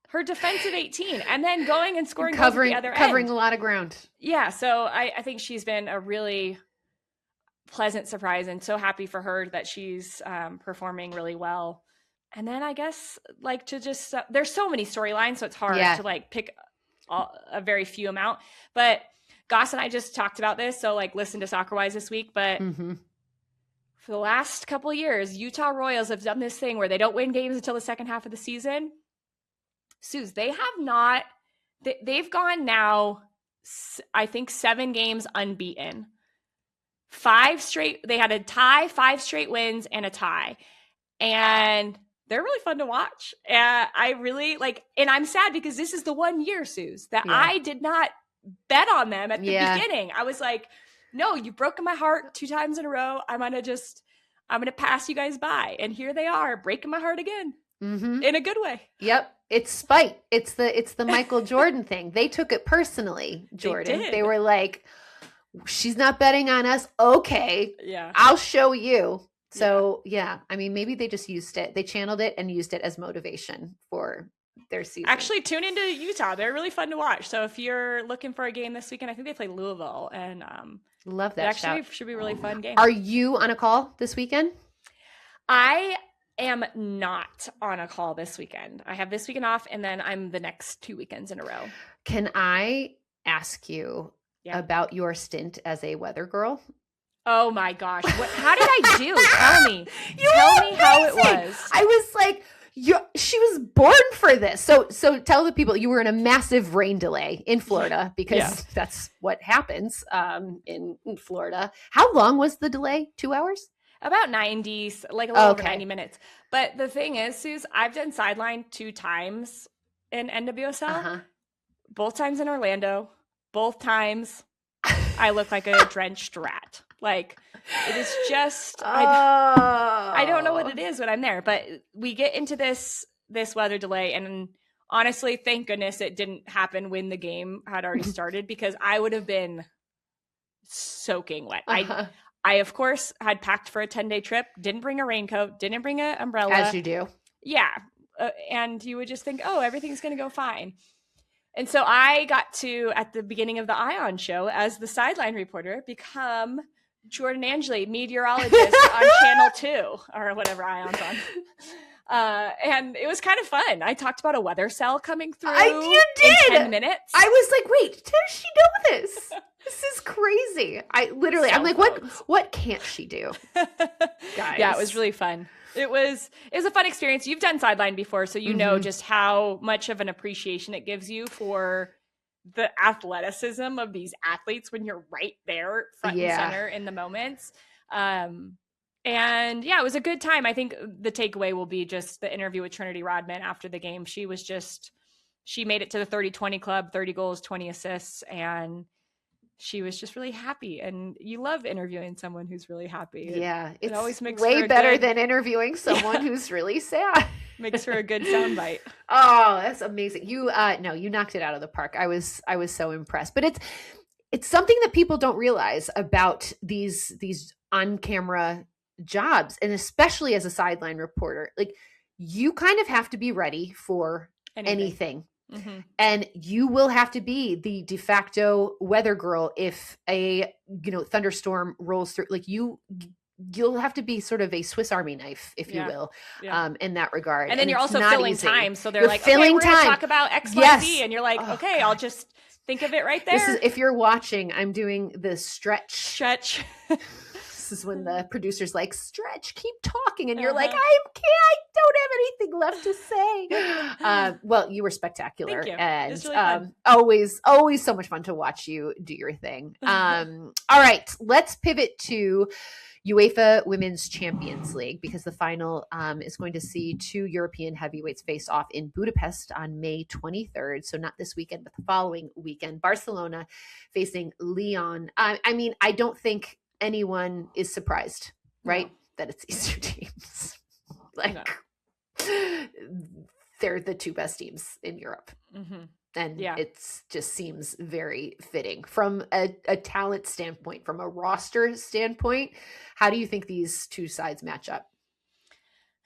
her defensive 18, and then going and scoring goals at the other end. Covering a lot of ground. Yeah. So I think she's been a really pleasant surprise, and so happy for her that she's performing really well. And then I guess there's so many storylines, so it's hard to pick a very few amount. But Goss and I just talked about this, so listen to Soccerwise this week. But for the last couple of years, Utah Royals have done this thing where they don't win games until the second half of the season. Sooz, they have not, they've gone now, I think 7 games unbeaten. 5 straight, they had a tie, 5 straight wins and a tie. And they're really fun to watch. I really like, and I'm sad because this is the one year, Sooz, that I did not bet on them at the beginning. I was like, no, you've broken my heart 2 times in a row. I'm going to pass you guys by. And here they are breaking my heart again in a good way. Yep. It's spite. It's the Michael Jordan thing. They took it personally, Jordan. They were like, she's not betting on us. Okay. Yeah. I'll show you. So I mean, maybe they just used it. They channeled it and used it as motivation for their season. Actually, tune into Utah. They're really fun to watch. So if you're looking for a game this weekend, I think they play Louisville, and love that. Actually, should be a really fun game. Are you on a call this weekend? I am not on a call this weekend. I have this weekend off, and then I'm the next 2 weekends in a row. Can I ask you about your stint as a weather girl? Oh my gosh. How did I do? Tell me. Tell me how it was. I was like, she was born for this. So tell the people, you were in a massive rain delay in Florida because that's what happens in Florida. How long was the delay? 2 hours? About 90, like a little over 90 minutes. But the thing is, Sooz, I've done sideline 2 times in NWSL. Both times in Orlando. Both times I look like a drenched rat. Like, it is just, I don't know what it is when I'm there, but we get into this weather delay, and honestly, thank goodness it didn't happen when the game had already started, because I would have been soaking wet. I of course had packed for a 10-day trip, didn't bring a raincoat, didn't bring an umbrella. As you do. Yeah. And you would just think, oh, everything's going to go fine. And so I got to, at the beginning of the Ion show, as the sideline reporter, become Jordan Angeli, meteorologist on Channel 2, or whatever Ion's on. And it was kind of fun. I talked about a weather cell coming through you did. in 10 minutes. I was like, wait, does she know this? This is crazy. I'm like, what can't she do? Guys. Yeah, it was really fun. It was a fun experience. You've done sideline before, so you know just how much of an appreciation it gives you for the athleticism of these athletes when you're right there front and center in the moments. And it was a good time. I think the takeaway will be just the interview with Trinity Rodman after the game. She made it to the 30-20 club, 30 goals, 20 assists, and she was just really happy. And you love interviewing someone who's really happy. Yeah. It always makes way better than interviewing someone who's really sad. Makes for a good soundbite. Oh, that's amazing. You knocked it out of the park. I was so impressed. But it's something that people don't realize about these on-camera jobs, and especially as a sideline reporter. Like, you kind of have to be ready for anything. And you will have to be the de facto weather girl if a thunderstorm rolls through. Like, you'll have to be sort of a Swiss Army knife, if you will, in that regard. And then you're also filling time. So they're like, filling we're going to talk about X, Y, Z. And you're like, okay, I'll just think of it right there. This is, if you're watching, I'm doing the stretch. This is when the producer's like, stretch, keep talking. And you're like, I don't have anything left to say. Well, you were spectacular. Thank you. And it's really fun. Always so much fun to watch you do your thing. All right, let's pivot to UEFA Women's Champions League, because the final is going to see 2 European heavyweights face off in Budapest on May 23rd. So not this weekend, but the following weekend. Barcelona facing Lyon. I mean, I don't think anyone is surprised, right? That it's these 2 teams. They're the 2 best teams in Europe. And it just seems very fitting from a talent standpoint, from a roster standpoint. How do you think these 2 sides match up?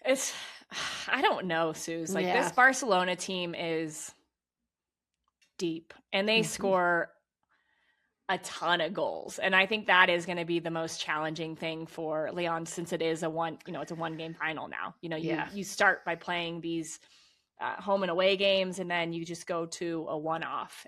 I don't know, Sooz. This Barcelona team is deep, and they score a ton of goals. And I think that is going to be the most challenging thing for Lyon, since it is it's a 1-game final now. You start by playing these home and away games, and then you just go to a one-off.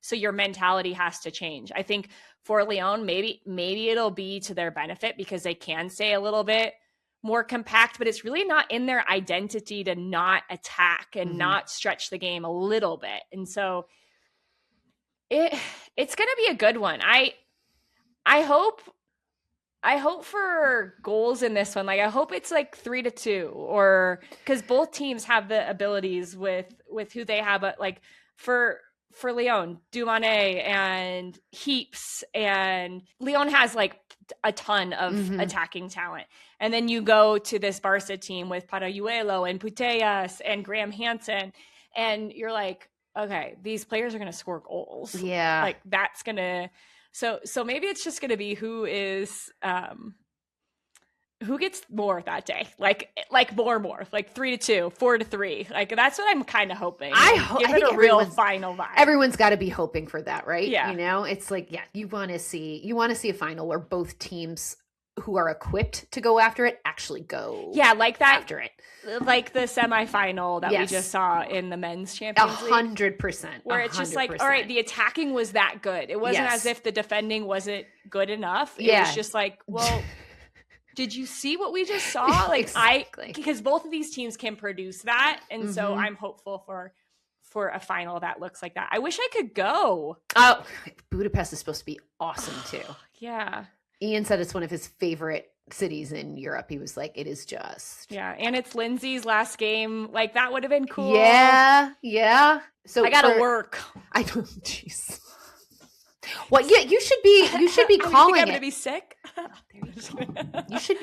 So your mentality has to change. I think for Lyon, maybe it'll be to their benefit, because they can stay a little bit more compact, but it's really not in their identity to not attack and not stretch the game a little bit. And so it's going to be a good one. I hope for goals in this one. Like, I hope it's like 3-2, or because both teams have the abilities with who they have. But like for Lyon, Dumane and Heaps, and Lyon has like a ton of attacking talent. And then you go to this Barca team with Parayuelo and Putellas and Graham Hansen, and you're like, okay, these players are going to score goals. Yeah. Like that's going to, so maybe it's just going to be who gets more that day. Like more, like 3-2, 4-3. Like that's what I'm kind of hoping. Give it a real final vibe. Everyone's got to be hoping for that, right? Yeah. You know, it's like, yeah, you want to see a final where both teams who are equipped to go after it actually go. Yeah, like that after it. Like the semifinal that we just saw in the men's Champions League. 100%. Where it's just like, all right, the attacking was that good. It wasn't as if the defending wasn't good enough. It was just like, well, did you see what we just saw? Like exactly. Because both of these teams can produce that. And so I'm hopeful for a final that looks like that. I wish I could go. Oh, Budapest is supposed to be awesome too. Yeah. Ian said it's one of his favorite cities in Europe. He was like, it is just. Yeah. And it's Lindsey's last game. Like that would have been cool. Yeah. Yeah. So I got to work. I don't, jeez. Well, yeah, you should be calling I'm going to be sick.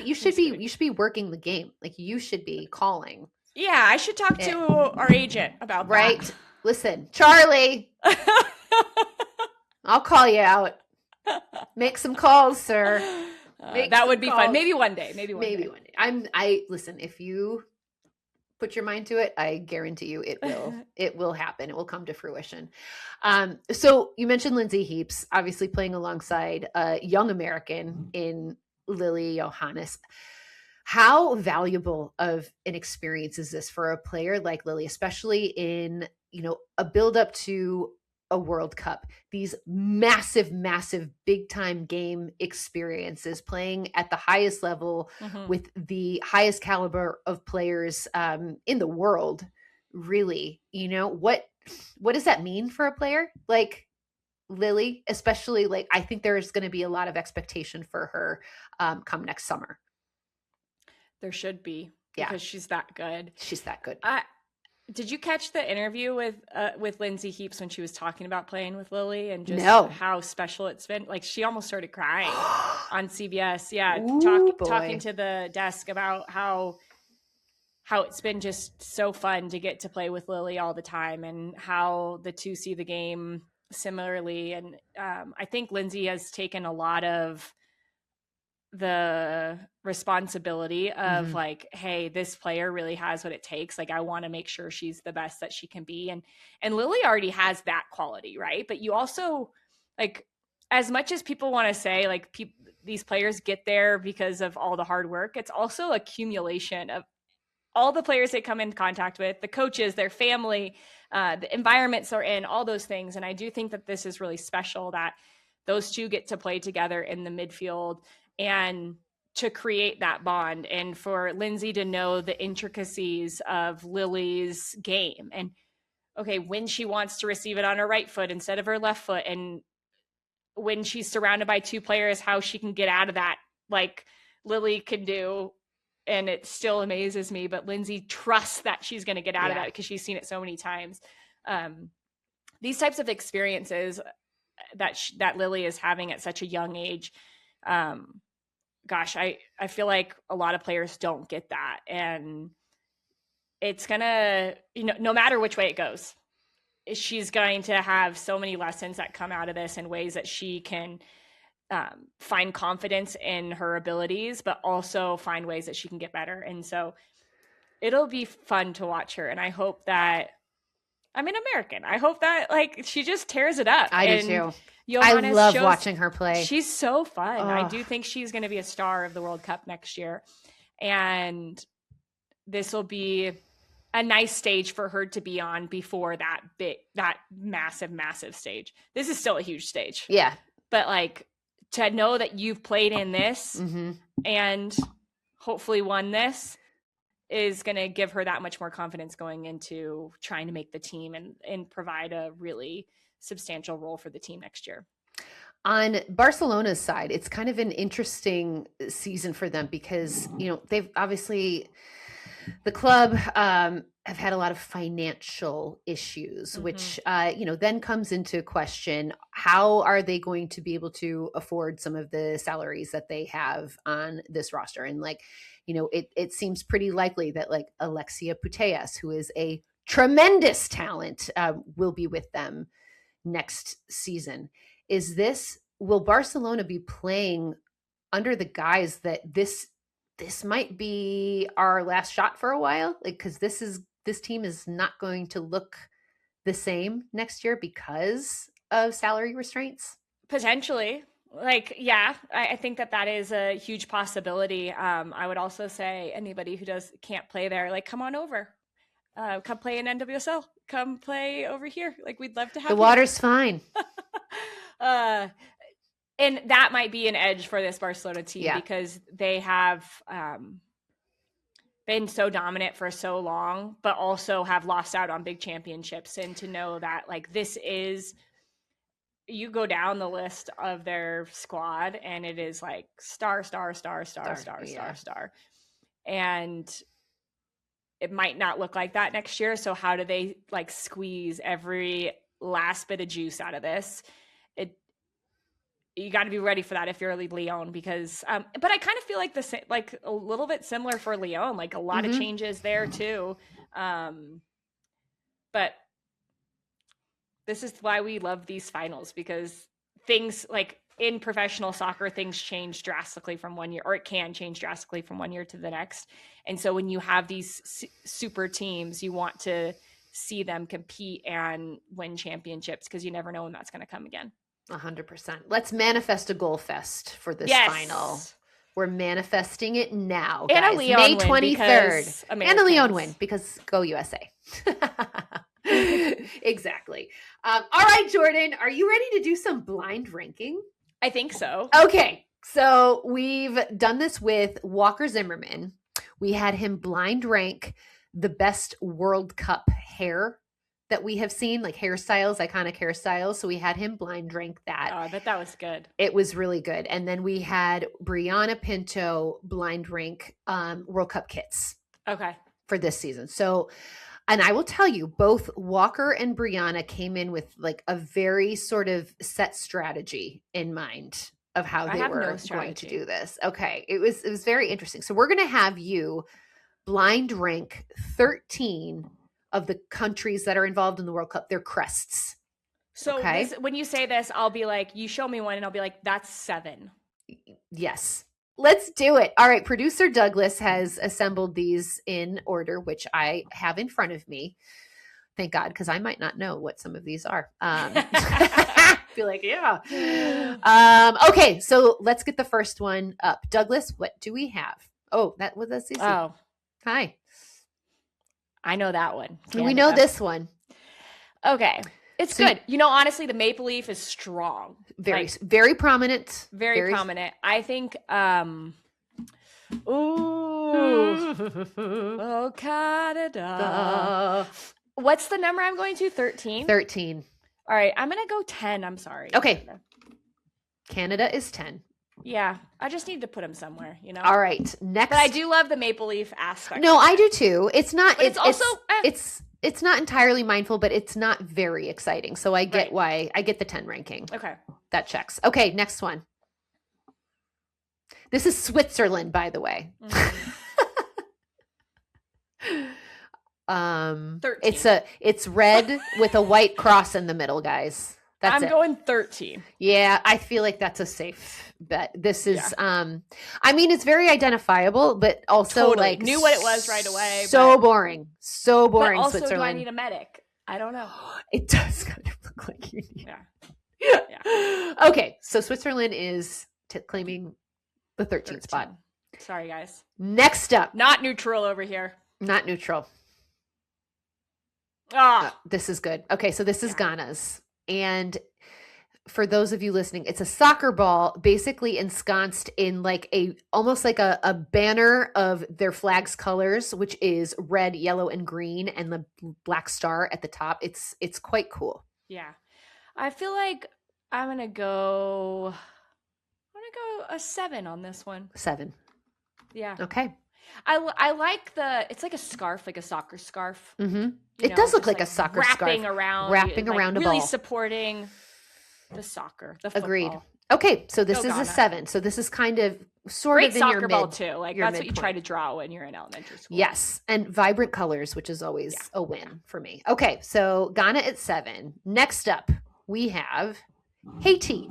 You should be working the game. Like you should be calling. Yeah. I should talk to our agent about that. Right. Listen, Charlie, I'll call you out. Make some calls, sir. That would be fun. Maybe one day. Maybe one day. Listen, if you put your mind to it, I guarantee you it will happen. It will come to fruition. So you mentioned Lindsey Heaps, obviously playing alongside a young American in Lily Johannes. How valuable of an experience is this for a player like Lily, especially in, a build up to a World Cup, these massive, massive big time game experiences, playing at the highest level with the highest caliber of players in the world, really, what does that mean for a player like Lily, especially like, I think there's going to be a lot of expectation for her come next summer. There should be, because she's that good. She's that good. Did you catch the interview with Lindsey Heaps when she was talking about playing with Lily and just how special it's been? Like she almost started crying on CBS. Yeah, talking to the desk about how it's been just so fun to get to play with Lily all the time and how the two see the game similarly. And I think Lindsey has taken a lot of the responsibility of like, hey, this player really has what it takes. Like, I want to make sure she's the best that she can be. And Lily already has that quality, right? But you also, like, as much as people want to say, like, these players get there because of all the hard work, it's also accumulation of all the players they come in contact with, the coaches, their family, the environments they're in, all those things. And I do think that this is really special that those two get to play together in the midfield and to create that bond, and for Lindsey to know the intricacies of Lily's game and, okay, when she wants to receive it on her right foot instead of her left foot, and when she's surrounded by two players, how she can get out of that, like Lily can do. And it still amazes me, but Lindsey trusts that she's going to get out of that because she's seen it so many times. These types of experiences that Lily is having at such a young age, gosh, I feel like a lot of players don't get that. And it's going to, no matter which way it goes, she's going to have so many lessons that come out of this in ways that she can find confidence in her abilities, but also find ways that she can get better. And so it'll be fun to watch her. And I hope that, I'm an American. I hope that like she just tears it up. I do too. Johannes I love watching her play. She's so fun. I do think she's going to be a star of the World Cup next year. And this will be a nice stage for her to be on before that massive, massive stage. This is still a huge stage. Yeah. But like to know that you've played in this and hopefully won this is going to give her that much more confidence going into trying to make the team and provide a really substantial role for the team next year. On Barcelona's side, it's kind of an interesting season for them because, they've obviously, the club have had a lot of financial issues, which, then comes into question, how are they going to be able to afford some of the salaries that they have on this roster? And it seems pretty likely that Alexia Putellas, who is a tremendous talent, will be with them next season. Will Barcelona be playing under the guise that this might be our last shot for a while? Because this team is not going to look the same next year because of salary restraints? Potentially. I think that is a huge possibility. I would also say anybody who can't play there, come on over. Come play in NWSL. Come play over here. We'd love to have the water's fine. And that might be an edge for this Barcelona team because they have been so dominant for so long, but also have lost out on big championships. And to know that this is, you go down the list of their squad and it is star. And it might not look like that next year. So how do they squeeze every last bit of juice out of this? You got to be ready for that if you're Lyon, because but I kind of feel a little bit similar for Lyon, a lot of changes there too. But this is why we love these finals, because things in professional soccer, things change drastically from one year, or it can change drastically from one year to the next. And so when you have these super teams, you want to see them compete and win championships, because you never know when that's going to come again. 100%. Let's manifest a goal fest for this final. We're manifesting it now, guys. And a Lyon May 23rd. And a Lyon win, because go USA. Exactly. All right, Jordan, are you ready to do some blind ranking? I think so. Okay. So we've done this with Walker Zimmerman. We had him blind rank the best World Cup hair that we have seen, hairstyles, iconic hairstyles. So we had him blind rank that. Oh, I bet that was good. It was really good. And then we had Brianna Pinto blind rank World Cup kits. Okay. For this season. So, and I will tell you, both Walker and Brianna came in with a very sort of set strategy in mind of how they were going to do this. Okay. It was very interesting. So we're going to have you blind rank 13 of the countries that are involved in the World Cup, their crests. So when you say this, I'll be you show me one and I'll be that's 7. Yes. Let's do it. All right. Producer Douglas has assembled these in order, which I have in front of me. Thank God, because I might not know what some of these are. Be yeah. Okay. So let's get the first one up. Douglas, what do we have? Oh, that was easy. Oh. Hi. I know that one. Canada. We know this one. Okay. It's good. Honestly, the maple leaf is strong. Very prominent. Very prominent. I think, oh, Canada. What's the number I'm going to? 13? 13. All right. I'm going to go 10. I'm sorry. Okay. Canada is 10. Yeah. I just need to put them somewhere, All right. Next. But I do love the maple leaf aspect. No, I do too. It's not, but it's also, it's not entirely mindful, but it's not very exciting. So I get why I get the 10 ranking. Okay. That checks. Okay. Next one. This is Switzerland, by the way. 13. It's red with a white cross in the middle, guys. I'm going 13. Yeah, I feel like that's a safe bet. This is, it's very identifiable, but also knew what it was right away. So boring. So boring. But also, Switzerland. do I need a medic? I don't know. It does kind of look like you need. Yeah. Okay, so Switzerland is claiming the 13th spot. Sorry, guys. Next up. Not neutral over here. Not neutral. Ah, this is good. Okay, so this is Ghana's. And for those of you listening, it's a soccer ball basically ensconced in like almost like a banner of their flag's colors, which is red, yellow, and green, and the black star at the top. It's quite cool. Yeah. I feel like I'm going to go a 7 on this one. 7. Yeah. Okay. I like it's like a scarf, like a soccer scarf. Mm-hmm. It does look like a soccer scarf. Wrapping around a ball. Really supporting the soccer, the football. Agreed. Okay, so this is a 7. So this is kind of sort of in your soccer ball too. Like that's what you try to draw when you're in elementary school. Yes, and vibrant colors, which is always a win for me. Okay, so Ghana at 7. Next up, we have Haiti.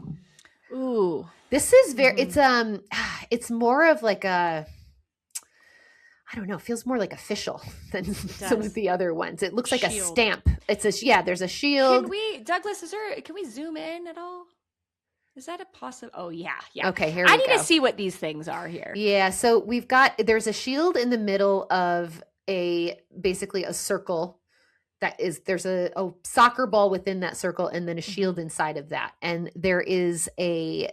Ooh, this is very. It's more of like a. I don't know. It feels more like official than some of the other ones. It looks like a stamp. It's there's a shield. Douglas, can we zoom in at all? Is that a possible? Oh, yeah. Okay, here we go. I need to see what these things are here. Yeah, so there's a shield in the middle of basically a circle there's a soccer ball within that circle and then a shield inside of that. And there is a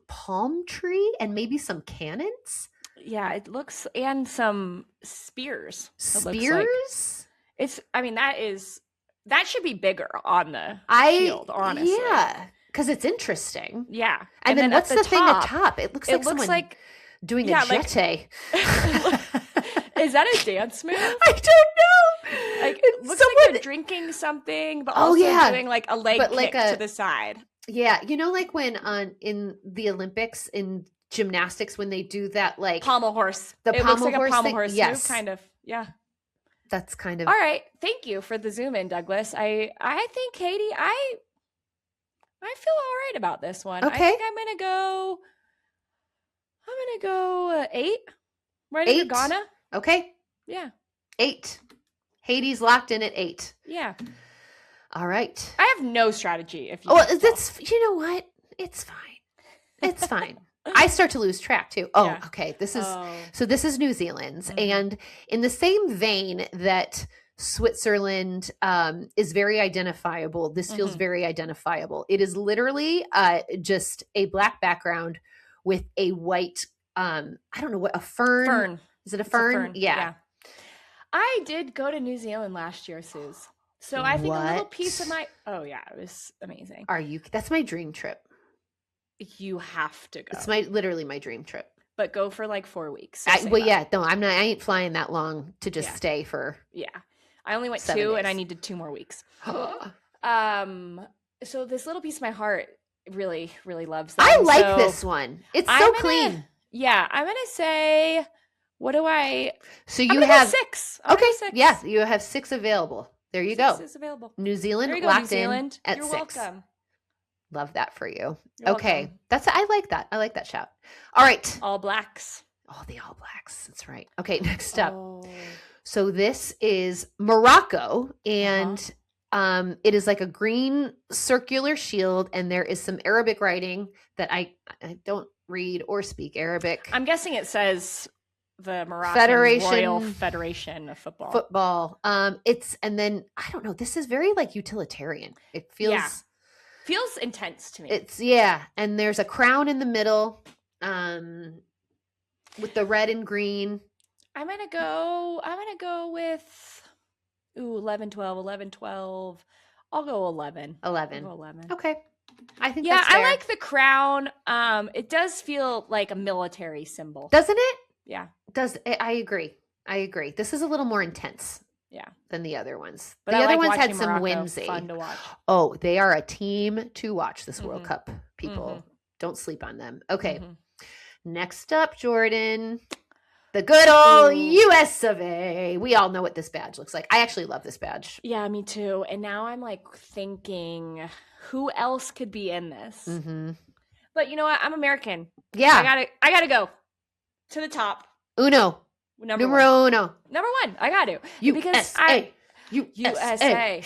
palm tree and maybe some cannons. Yeah, it looks, and some spears. Spears? That should be bigger on the shield, honestly. Yeah, because it's interesting. Yeah. And then what's the thing at top? It looks like doing a jete. Is that a dance move? I don't know. Like, it looks like they're drinking something, but also doing like a leg kick to the side. Yeah, like when in the Olympics in gymnastics when they do that like pommel horse. It looks like a pommel horse move, kind of. Yeah. That's kind of all right. Thank you for the zoom in, Douglas. I think Haiti, I feel all right about this one. Okay. I think I'm gonna go 8. Right under Ghana. Okay. Yeah. 8. Haiti's locked in at 8. Yeah. All right. I have no strategy. You know what? It's fine. It's fine. I start to lose track too. Oh, yeah. Okay. This is New Zealand's. Mm-hmm. And in the same vein that Switzerland is very identifiable, this feels very identifiable. It is literally just a black background with a white, I don't know what, a fern. Is it a fern? Fern. Yeah. I did go to New Zealand last year, Sooz. So I think a little piece of it was amazing. That's my dream trip. You have to go. It's literally my dream trip. But go for like 4 weeks. No, I'm not. I ain't flying that long to just stay for. Yeah, I only went 2 days. And I needed 2 more weeks. So this little piece of my heart really, really loves that. I like this one. It's so clean. I'm gonna say, what do I? So you have 6. Okay, 6. Yeah, you have 6 available. There you go. 6 is available. New Zealand locked in at 6. Welcome. Love that for you. You're okay. Welcome. I like that. I like that shout. All right. All Blacks. Oh, the All Blacks. That's right. Okay, next up. So this is Morocco, and it is like a green circular shield, and there is some Arabic writing that I don't read or speak Arabic. I'm guessing it says the Moroccan Royal Federation of Football. And then I don't know. This is very like utilitarian. It feels intense to me. And there's a crown in the middle, with the red and green. I'm gonna go with 11, 12. I'll go 11. 11. I'll go 11. Okay. I think that's fair. I like the crown. It does feel like a military symbol. Doesn't it? Yeah. I agree. This is a little more intense. Yeah. Than the other ones. But the other ones had some Morocco, whimsy. Fun to watch. Oh, they are a team to watch this World Cup, people. Don't sleep on them. Okay. Next up, Jordan. The good old US of A. We all know what this badge looks like. I actually love this badge. Yeah, me too. And now I'm like thinking, who else could be in this? But you know what? I'm American. Yeah. I gotta go to the top. Uno. Numero uno. Number 1. I got to. USA. USA.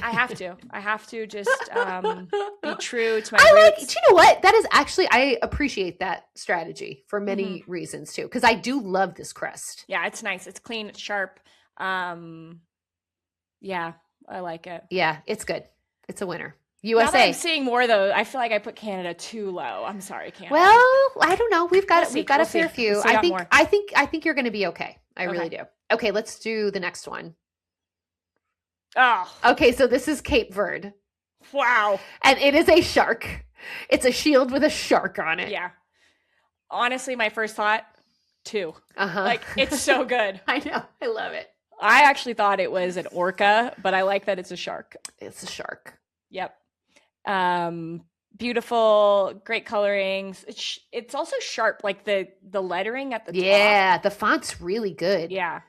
I have to just be true to my roots. Do you know what? That is actually, I appreciate that strategy for many reasons too, because I do love this crest. Yeah, it's nice. It's clean. It's sharp. Yeah, I like it. Yeah, it's good. It's a winner. USA. Now that I'm seeing more though, I feel like I put Canada too low. I'm sorry, Canada. Well, I don't know. We've got a fair few. I think you're going to be okay. I really do. Okay, let's do the next one. Oh. Okay, so this is Cape Verde. Wow. And it is a shark. It's a shield with a shark on it. Yeah. Honestly, my first thought, 2. Uh-huh. Like, it's so good. I know. I love it. I actually thought it was an orca, but I like that it's a shark. It's a shark. Yep. Beautiful, great colorings. It's also sharp, like the lettering at the top. Yeah, the font's really good. Yeah.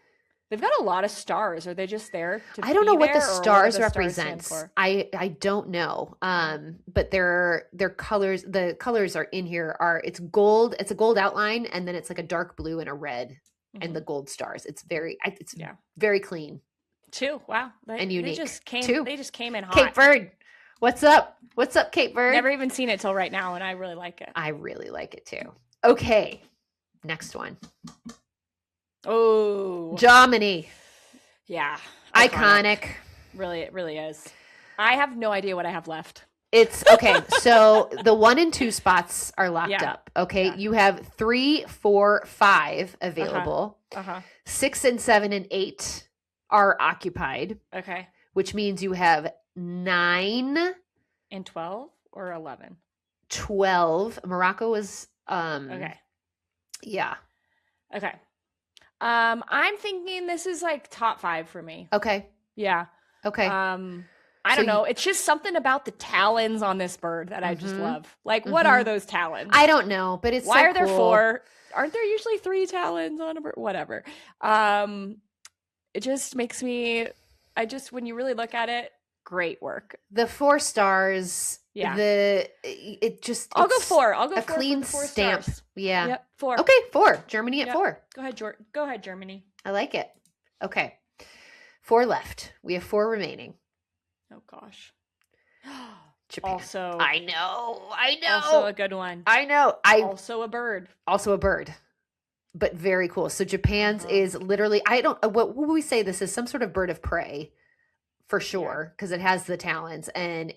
They've got a lot of stars. Are they just there to I don't know what the stars represents. I don't know. But their colors, the colors are in here it's gold. It's a gold outline, and then it's like a dark blue and a red, and the gold stars. It's very clean. 2. Wow. And unique. They just came in hot. Cape Verde. What's up? What's up, Cape Verde? Never even seen it till right now, and I really like it. I really like it too. Okay. Next one. Oh, Germany. Yeah. Iconic. Really, it really is. I have no idea what I have left. It's okay. So the 1 and 2 spots are locked up. Okay. Yeah. You have 3, 4, 5 available. 6 and 7 and 8 are occupied. Okay. Which means you have 9 and 12 or 11. 12. Morocco was okay. Yeah. Okay. I'm thinking this is like top 5 for me. Okay. Yeah. Okay. I don't know. It's just something about the talons on this bird that I just love. Like, what are those talons? I don't know, but it's why so are there cool. 4? Aren't there usually 3 talons on a bird? Whatever. It just makes me. When you really look at it, great work. The 4 stars. Yeah. I'll go 4. I'll go a 4 clean for the 4 stamp. stars. Yeah. Yep. 4. Okay, 4. Germany at 4. Go ahead, Go ahead, Germany. I like it. Okay. 4 left. We have 4 remaining. Oh gosh. Japan. Also, I know. Also a good one. I know. Also a bird. But very cool. So Japan's is literally, what would we say this is? Some sort of bird of prey for sure, because it has the talons, and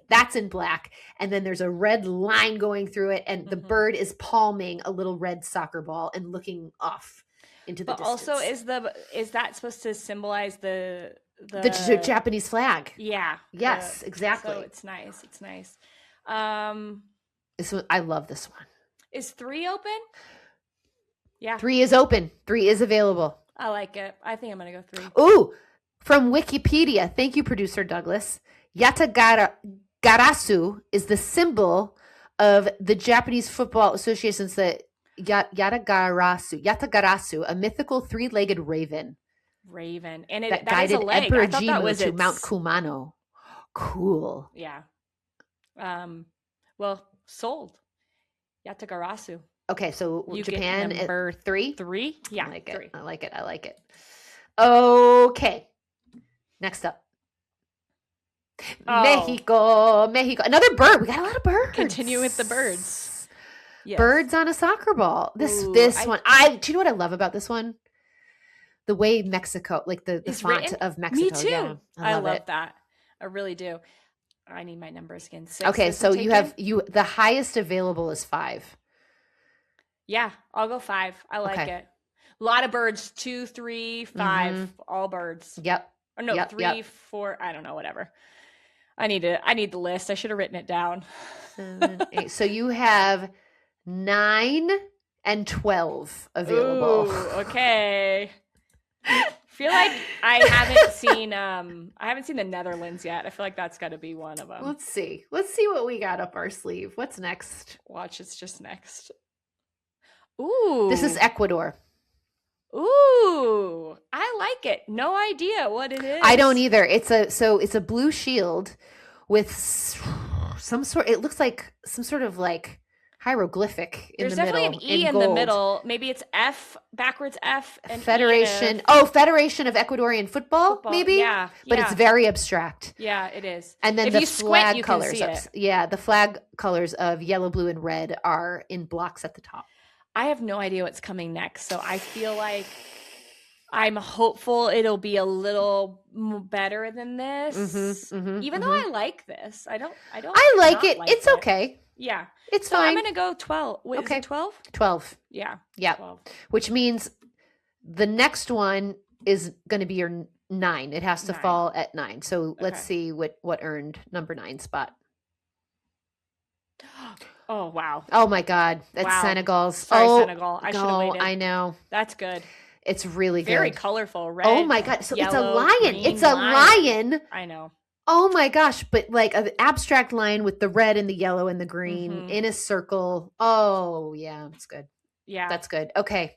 that's in black. And then there's a red line going through it, and the bird is palming a little red soccer ball and looking off into the distance. Also, is that supposed to symbolize the Japanese flag? Yeah. Yes, exactly. So it's nice. It's nice. I love this one. Is 3 open? Yeah. 3 is open. 3 is available. I like it. I think I'm going to go 3. Ooh, from Wikipedia. Thank you, producer Douglas. Yatagarasu is the symbol of the Japanese Football Association's Yatagarasu, a mythical 3-legged raven. And that guided is a leg. Emperor Jimmu to Mount Kumano. Cool. Yeah. Well, sold. Yatagarasu. Okay, so you Japan get number at 3? 3? Yeah, I like it. 3. I like it. Okay. Next up. Mexico. Another bird. We got a lot of birds. Continue with the birds. Yes. Birds on a soccer ball. This one. Do you know what I love about this one? The way Mexico, like the font written? Of Mexico. Me too. Yeah, I love that. I really do. I need my numbers again. 6. Okay, so you have the highest available is 5. Yeah, I'll go 5. I like it. A lot of birds. 2, 3, 5. All birds. Yep. Or no, 3, 4. I don't know. Whatever. I need the list. I should have written it down. 7, 8. So you have 9 and 12 available. Ooh, okay. Feel like I haven't seen the Netherlands yet. I feel like that's got to be one of them. Let's see what we got up our sleeve. What's next? Watch, it's just next. Ooh, this is Ecuador. Ooh, I like it. No idea what it is. I don't either. It's a blue shield with some sort. It looks like some sort of like hieroglyphic in the middle. There's definitely an E in the middle. Maybe it's F, backwards F. And Federation. Federation of Ecuadorian Football, maybe? Yeah. But it's very abstract. Yeah, it is. And then if the flag colors. the flag colors of yellow, blue, and red are in blocks at the top. I have no idea what's coming next. So I feel like I'm hopeful it'll be a little better than this. Even though I like this. I like it. It's okay. Yeah. It's so fine. I'm going to go 12. Wait, okay. Is it 12? 12. Yeah. Yeah. 12. Which means the next one is going to be your 9. It has to fall at 9. So let's see what earned number 9 spot. Oh, wow. Oh, my God. That's Senegal's. Sorry, Senegal. I should have waited. I know. That's good. It's really Very good. colorful. Red, oh, my God. So yellow, it's a lion. It's a lion. I know. Oh, my gosh. But like an abstract lion with the red and the yellow and the green in a circle. Oh, yeah. It's good. Yeah. That's good. Okay.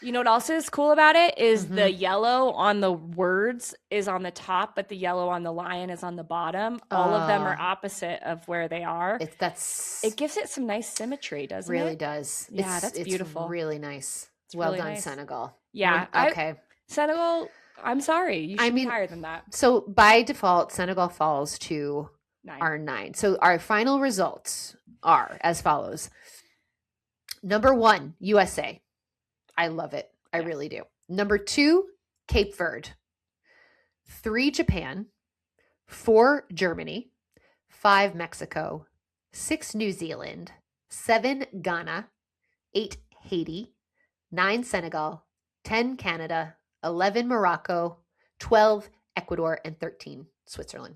You know what else is cool about it is the yellow on the words is on the top, but the yellow on the lion is on the bottom. All of them are opposite of where they are. It gives it some nice symmetry, doesn't it? Really does. Yeah, that's beautiful. It's really nice. It's well really done, nice. Senegal. Yeah. Okay. Senegal, I'm sorry. You should be higher than that. So by default, Senegal falls to 9. our 9. So our final results are as follows. Number 1, USA. I love it. I really do. Number 2, Cape Verde. 3, Japan. 4, Germany. 5, Mexico. 6, New Zealand. 7, Ghana. 8, Haiti. 9, Senegal. 10, Canada. 11, Morocco. 12, Ecuador. And 13, Switzerland.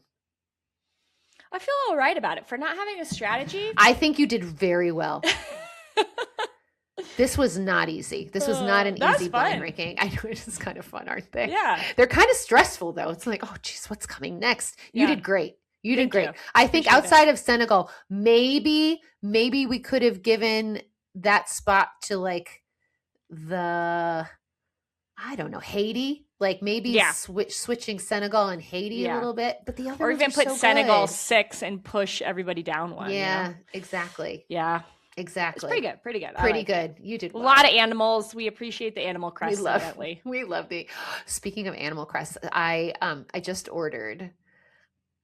I feel all right about it for not having a strategy. I think you did very well. This was not easy. This was not an easy blind ranking. I know it is kind of fun, aren't they? Yeah. They're kind of stressful, though. It's like, oh, geez, what's coming next? You did great. You did great. You. I think outside of Senegal, maybe we could have given that spot to like I don't know, Haiti. Like maybe switching Senegal and Haiti a little bit. But the other or even put so Senegal good. 6 and push everybody down 1. Yeah, exactly. Yeah. Exactly. It's pretty good. Pretty good. Pretty good. You did well. A lot of animals. We appreciate the animal crest. We love the. Speaking of animal crests, I just ordered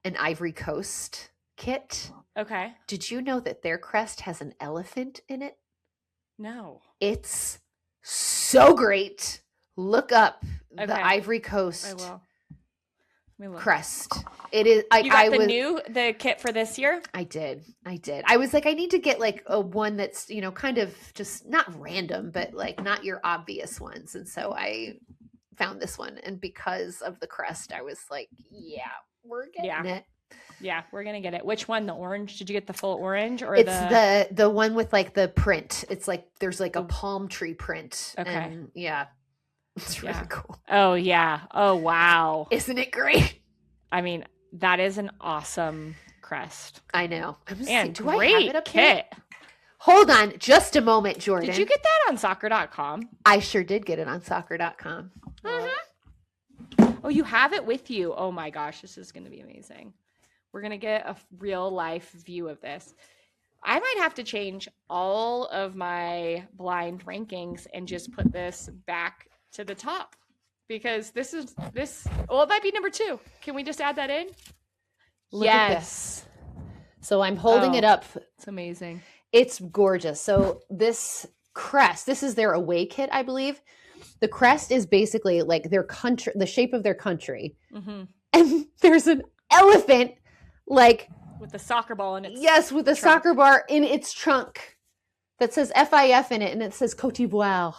an Ivory Coast kit. Okay. Did you know that their crest has an elephant in it? No. It's so great. Look up the Ivory Coast. I will. Crest. It is. You got the kit for this year? I did. I was like, I need to get like a one that's kind of just not random, but like not your obvious ones. And so I found this one, and because of the crest, I was like, yeah, we're getting it. Yeah, we're gonna get it. Which one? The orange? Did you get the full orange or it's the one with like the print? It's like there's like a palm tree print. Okay. And it's really cool. Oh, yeah. Oh, wow. Isn't it great? I mean, that is an awesome crest. I know. And do I have it up kit. Here? Hold on just a moment, Jordan. Did you get that on soccer.com? I sure did get it on soccer.com. Oh, you have it with you. Oh, my gosh. This is going to be amazing. We're going to get a real life view of this. I might have to change all of my blind rankings and just put this back to the top because it might be number 2. Can we just add that in? Look at this. So I'm holding it up. It's amazing. It's gorgeous. So this crest, this is their away kit, I believe. The crest is basically like their country, the shape of their country. Mm-hmm. And there's an elephant like with the soccer ball in its with a soccer bar in its trunk that says FIF in it, and it says Côte d'Ivoire.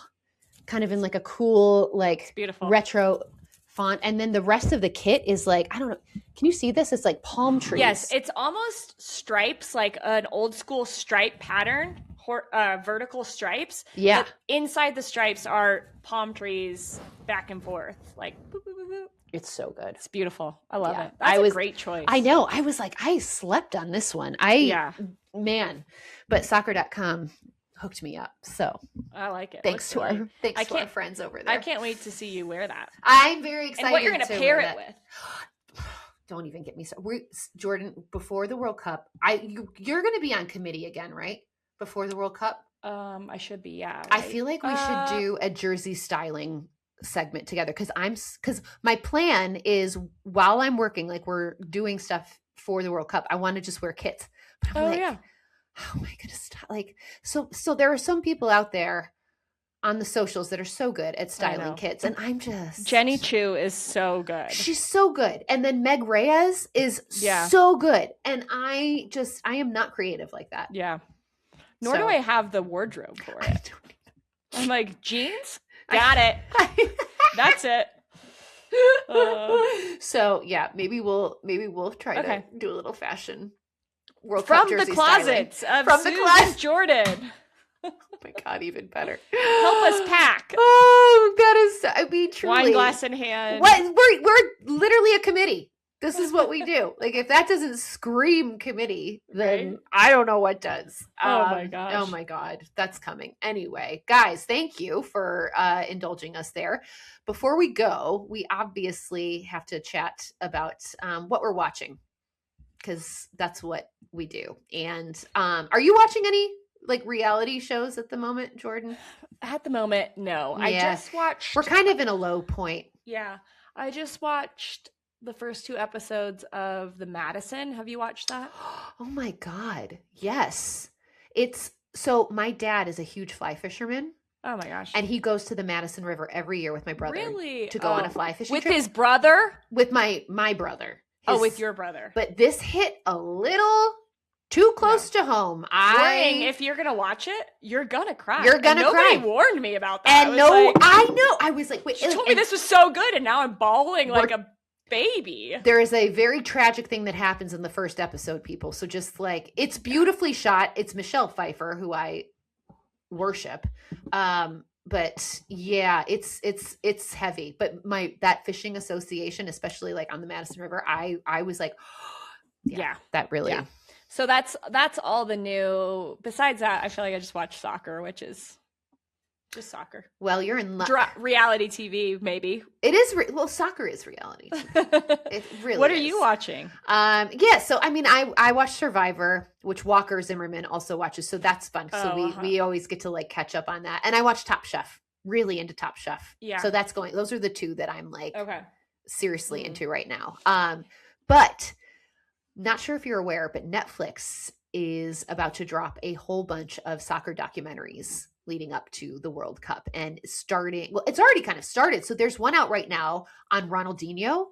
Kind of in like a cool, like beautiful retro font. And then the rest of the kit is like, I don't know. Can you see this? It's like palm trees. Yes, it's almost stripes, like an old school stripe pattern, vertical stripes. Yeah. But inside the stripes are palm trees back and forth. Like, boop, boop, boop, boop. It's so good. It's beautiful. I love it. That's a great choice. I know. I was like, I slept on this one. Man. But soccer.com hooked me up. So I like it. Thanks to our friends over there. I can't wait to see you wear that. I'm very excited. And what you're going to pair it with. Don't even get me started. Jordan, before the World Cup, you're going to be on committee again, right? Before the World Cup? I should be, yeah. Right? I feel like we should do a jersey styling segment together because my plan is while I'm working, like we're doing stuff for the World Cup, I want to just wear kits. But I'm how am I going to stop? Like, so there are some people out there on the socials that are so good at styling kits. And I'm just... Jenny Chu is so good. She's so good. And then Meg Reyes is so good. And I am not creative like that. Yeah. Nor do I have the wardrobe for it. I'm like, jeans? Got it. That's it. So yeah, maybe we'll try to do a little fashion World Cup from jersey the closets styling. Of Sooz and Jordan. Oh my God, even better. Help us pack. Oh, that is, I mean, truly. Wine glass in hand. What? We're literally a committee. This is what we do. Like, if that doesn't scream committee, then I don't know what does. Oh my gosh. Oh my God. That's coming. Anyway, guys, thank you for indulging us there. Before we go, we obviously have to chat about what we're watching, because that's what we do. And are you watching any like reality shows at the moment, Jordan? At the moment, no. Yeah. I just watched. We're kind of in a low point. Yeah. I just watched the first 2 episodes of The Madison. Have you watched that? Oh my God. Yes. So my dad is a huge fly fisherman. Oh my gosh. And he goes to the Madison River every year with my brother. Really? To go on a fly fishing trip. With his brother? With my brother. With your brother. But this hit a little too close to home. Warning, if you're going to watch it, you're going to cry. You're going to cry. Nobody warned me about that. And I know. I was like, wait. You told me this was so good, and now I'm bawling like a baby. There is a very tragic thing that happens in the first episode, people. So just like, it's beautifully shot. It's Michelle Pfeiffer, who I worship. But yeah, it's heavy. But that fishing association, especially like on the Madison River, I was like, that really. Yeah. So that's all the new. Besides that, I feel like I just watch soccer, which is just soccer. Well, you're in reality TV, maybe. It is. Soccer is reality TV. It really. What are you watching? Yeah. So I mean, I watch Survivor, which Walker Zimmerman also watches, so that's fun. So we always get to like catch up on that. And I watch Top Chef. Really into Top Chef. Yeah. So that's going. Those are the 2 that I'm like seriously into right now. But not sure if you're aware, but Netflix is about to drop a whole bunch of soccer documentaries leading up to the World Cup, and it's already kind of started. So there's one out right now on Ronaldinho,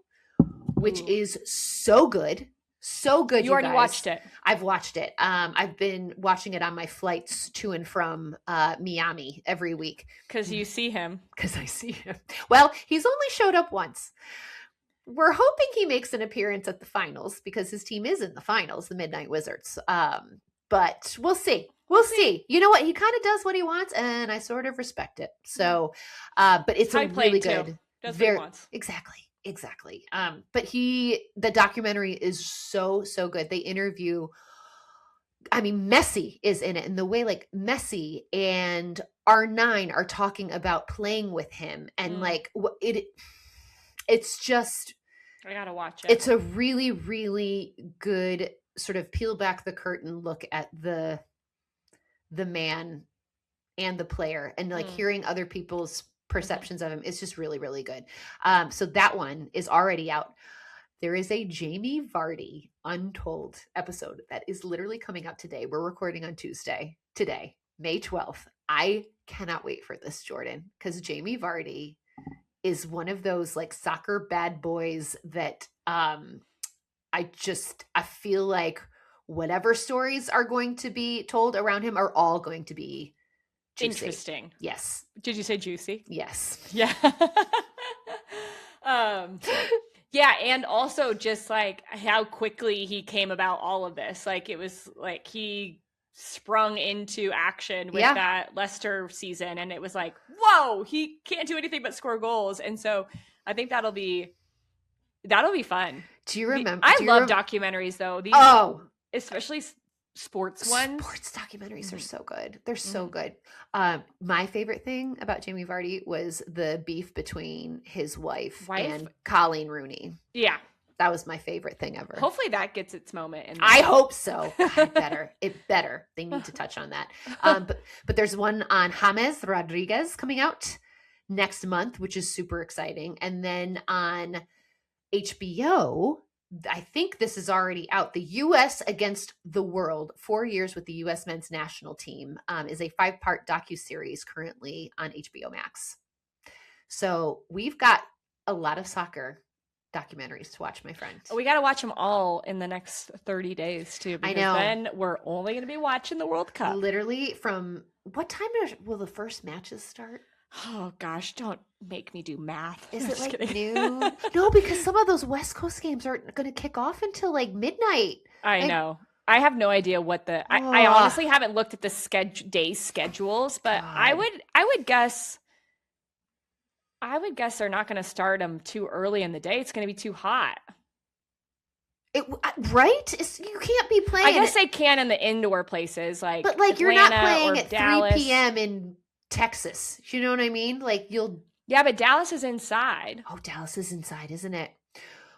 which is so good. So good. You already watched it. I've watched it. I've been watching it on my flights to and from Miami every week. Because you see him. Because I see him. Well, he's only showed up once. We're hoping he makes an appearance at the finals, because his team is in the finals, the Midnight Wizards. But we'll see. We'll see. You know what? He kind of does what he wants, and I sort of respect it. So, but it's a really good. Does what he wants. Exactly. But the documentary is so good. They interview. I mean, Messi is in it, and the way like Messi and R9 are talking about playing with him, and like it's just. I gotta watch it. It's a really, really good sort of peel back the curtain look at the man and the player, and like hearing other people's perceptions of him. It's just really, really good. So that one is already out. There is a Jamie Vardy Untold episode that is literally coming out today. We're recording on Tuesday, today, May 12th. I cannot wait for this, Jordan, because Jamie Vardy is one of those like soccer bad boys that I feel like whatever stories are going to be told around him are all going to be juicy. Interesting. Yes. Did you say juicy? Yes. Yeah. Yeah, and also just like how quickly he came about all of this. Like it was like he sprung into action with that Leicester season, and it was like, whoa, he can't do anything but score goals. And so I think that'll be fun. Do you remember? I love documentaries though. These, especially sports ones. Sports documentaries are so good. They're so good. My favorite thing about Jamie Vardy was the beef between his wife? And Colleen Rooney. Yeah. That was my favorite thing ever. Hopefully that gets its moment. I hope so. God, it better. They need to touch on that. But there's one on James Rodriguez coming out next month, which is super exciting. And then on HBO, I think this is already out. The U.S. Against the World, 4 years with the U.S. men's national team, is a 5-part docuseries currently on HBO Max. So we've got a lot of soccer documentaries to watch, my friend. We got to watch them all in the next 30 days too. I know. Then we're only going to be watching the World Cup. Literally from what time will the first matches start? Oh gosh, don't make me do math. Is it like noon? No, because some of those West Coast games aren't going to kick off until like midnight. I know. I have no idea what I honestly haven't looked at the day schedules, but God. I would guess they're not going to start them too early in the day. It's going to be too hot. Right? You can't be playing. I guess they can in the indoor places, like, but like Atlanta, you're not playing at Dallas. 3 p.m. in Texas. You know what I mean? Like Yeah, but Dallas is inside. Oh, Dallas is inside, isn't it?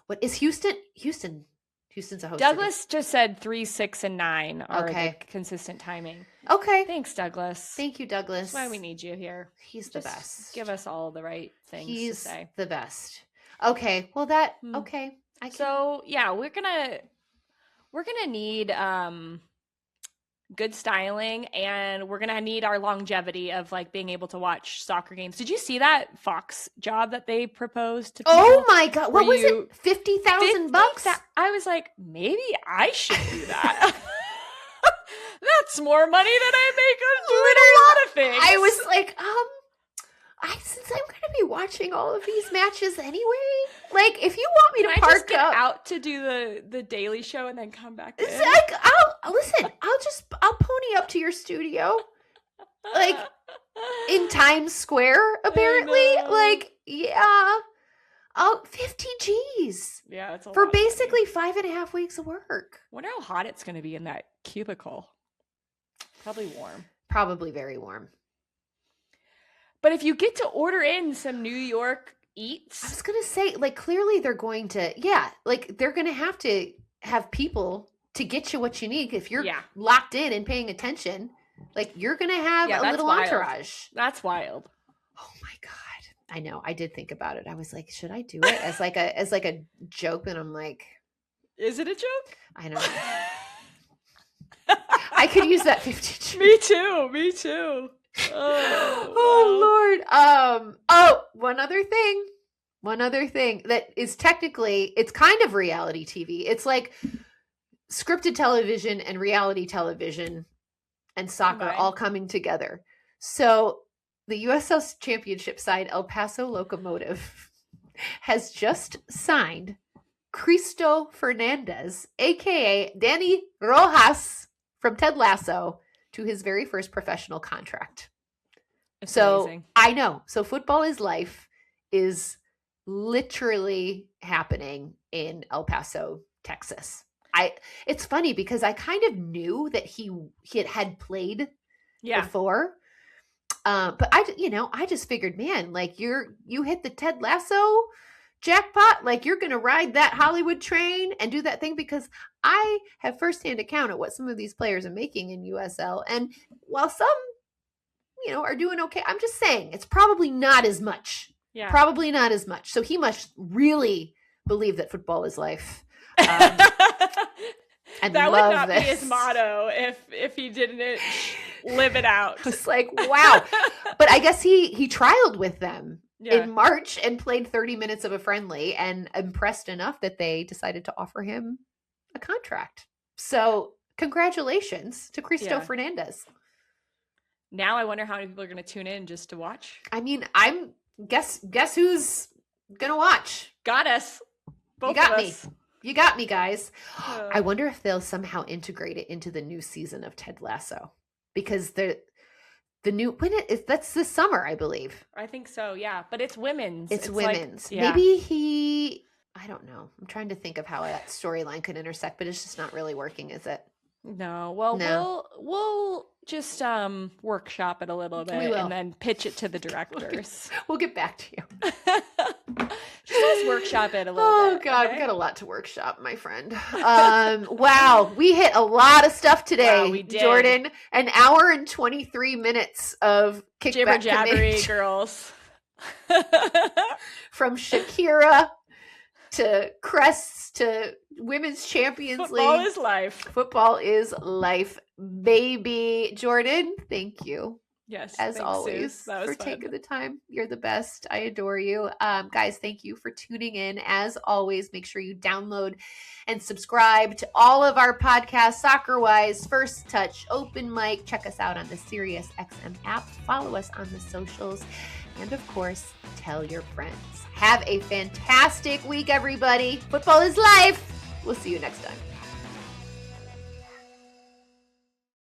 What is Houston? Houston's a host. Douglas just said 3, 6, and 9 are the consistent timing. Okay. Thanks, Douglas. Thank you, Douglas. That's why we need you here. He's the best. Give us all the right things to say. He's the best. Okay. Well, okay. So yeah, we're gonna need good styling, and we're gonna need our longevity of like being able to watch soccer games. Did you see that Fox job that they proposed to people? Oh my God, what was it? $50,000? I was like, maybe I should do that. That's more money than I make on doing a lot of things. I was like, since I'm going to be watching all of these matches anyway, like if you want me to park just get out to do the Daily Show and then come back in? Like, I'll pony up to your studio, like in Times Square, apparently. Like, yeah, 50 G's. Yeah, that's a for lot basically 5.5 weeks of work. Wonder how hot it's going to be in that cubicle. Probably warm. Probably very warm. But if you get to order in some New York eats. I was going to say, like, clearly they're going to, they're going to have people to get you what you need. If you're locked in and paying attention, like, you're going to have a little entourage. That's wild. Oh my God. I know. I did think about it. I was like, should I do it as like a joke? And I'm like, is it a joke? I don't know. I could use that 50. Me too. Oh Lord. One other thing that is technically, it's kind of reality TV. It's like scripted television and reality television and soccer all coming together. So the USL Championship side, El Paso Locomotive, has just signed Christo Fernandez, aka Danny Rojas from Ted Lasso, to his very first professional contract. It's amazing. I know. So football is life is literally happening in El Paso, Texas. It's funny because I kind of knew that he had played before. But I just figured, man, like you hit the Ted Lasso jackpot, like you're going to ride that Hollywood train and do that thing, because I have firsthand account of what some of these players are making in USL. And while some, are doing okay, I'm just saying it's probably not as much. Yeah. Probably not as much. So he must really believe that football is life. And that would not be his motto if he didn't live it out. It's like, wow. But I guess he trialed with them in March and played 30 minutes of a friendly and impressed enough that they decided to offer him a contract. So congratulations to Christo Fernandez. Now I wonder how many people are going to tune in just to watch. I mean, guess who's going to watch? Got us. Both you got of me. us. You got me, guys. I wonder if they'll somehow integrate it into the new season of Ted Lasso, because the new that's this summer, I believe. I think so, yeah. But it's women's. It's women's. Like, maybe I don't know. I'm trying to think of how that storyline could intersect, but it's just not really working, is it? No. Well, we'll just workshop it a little bit and then pitch it to the directors. We'll get back to you. Just workshop it a little bit. Oh God, we got a lot to workshop, my friend. Wow, we hit a lot of stuff today. Wow, we did. Jordan, an hour and 23 minutes of kickback jibber-jabbery girls. From Shakira to crests to Women's Champions Football League. is life. Football is life, baby. Jordan, thank you. Yes, as always, for fun. Taking the time. You're the best. I adore you. Guys, thank you for tuning in. As always, make sure you download and subscribe to all of our podcasts, Soccerwise, First Touch, Open Mic. Check us out on the SiriusXM app. Follow us on the socials. And of course, tell your friends. Have a fantastic week, everybody. Football is life. We'll see you next time.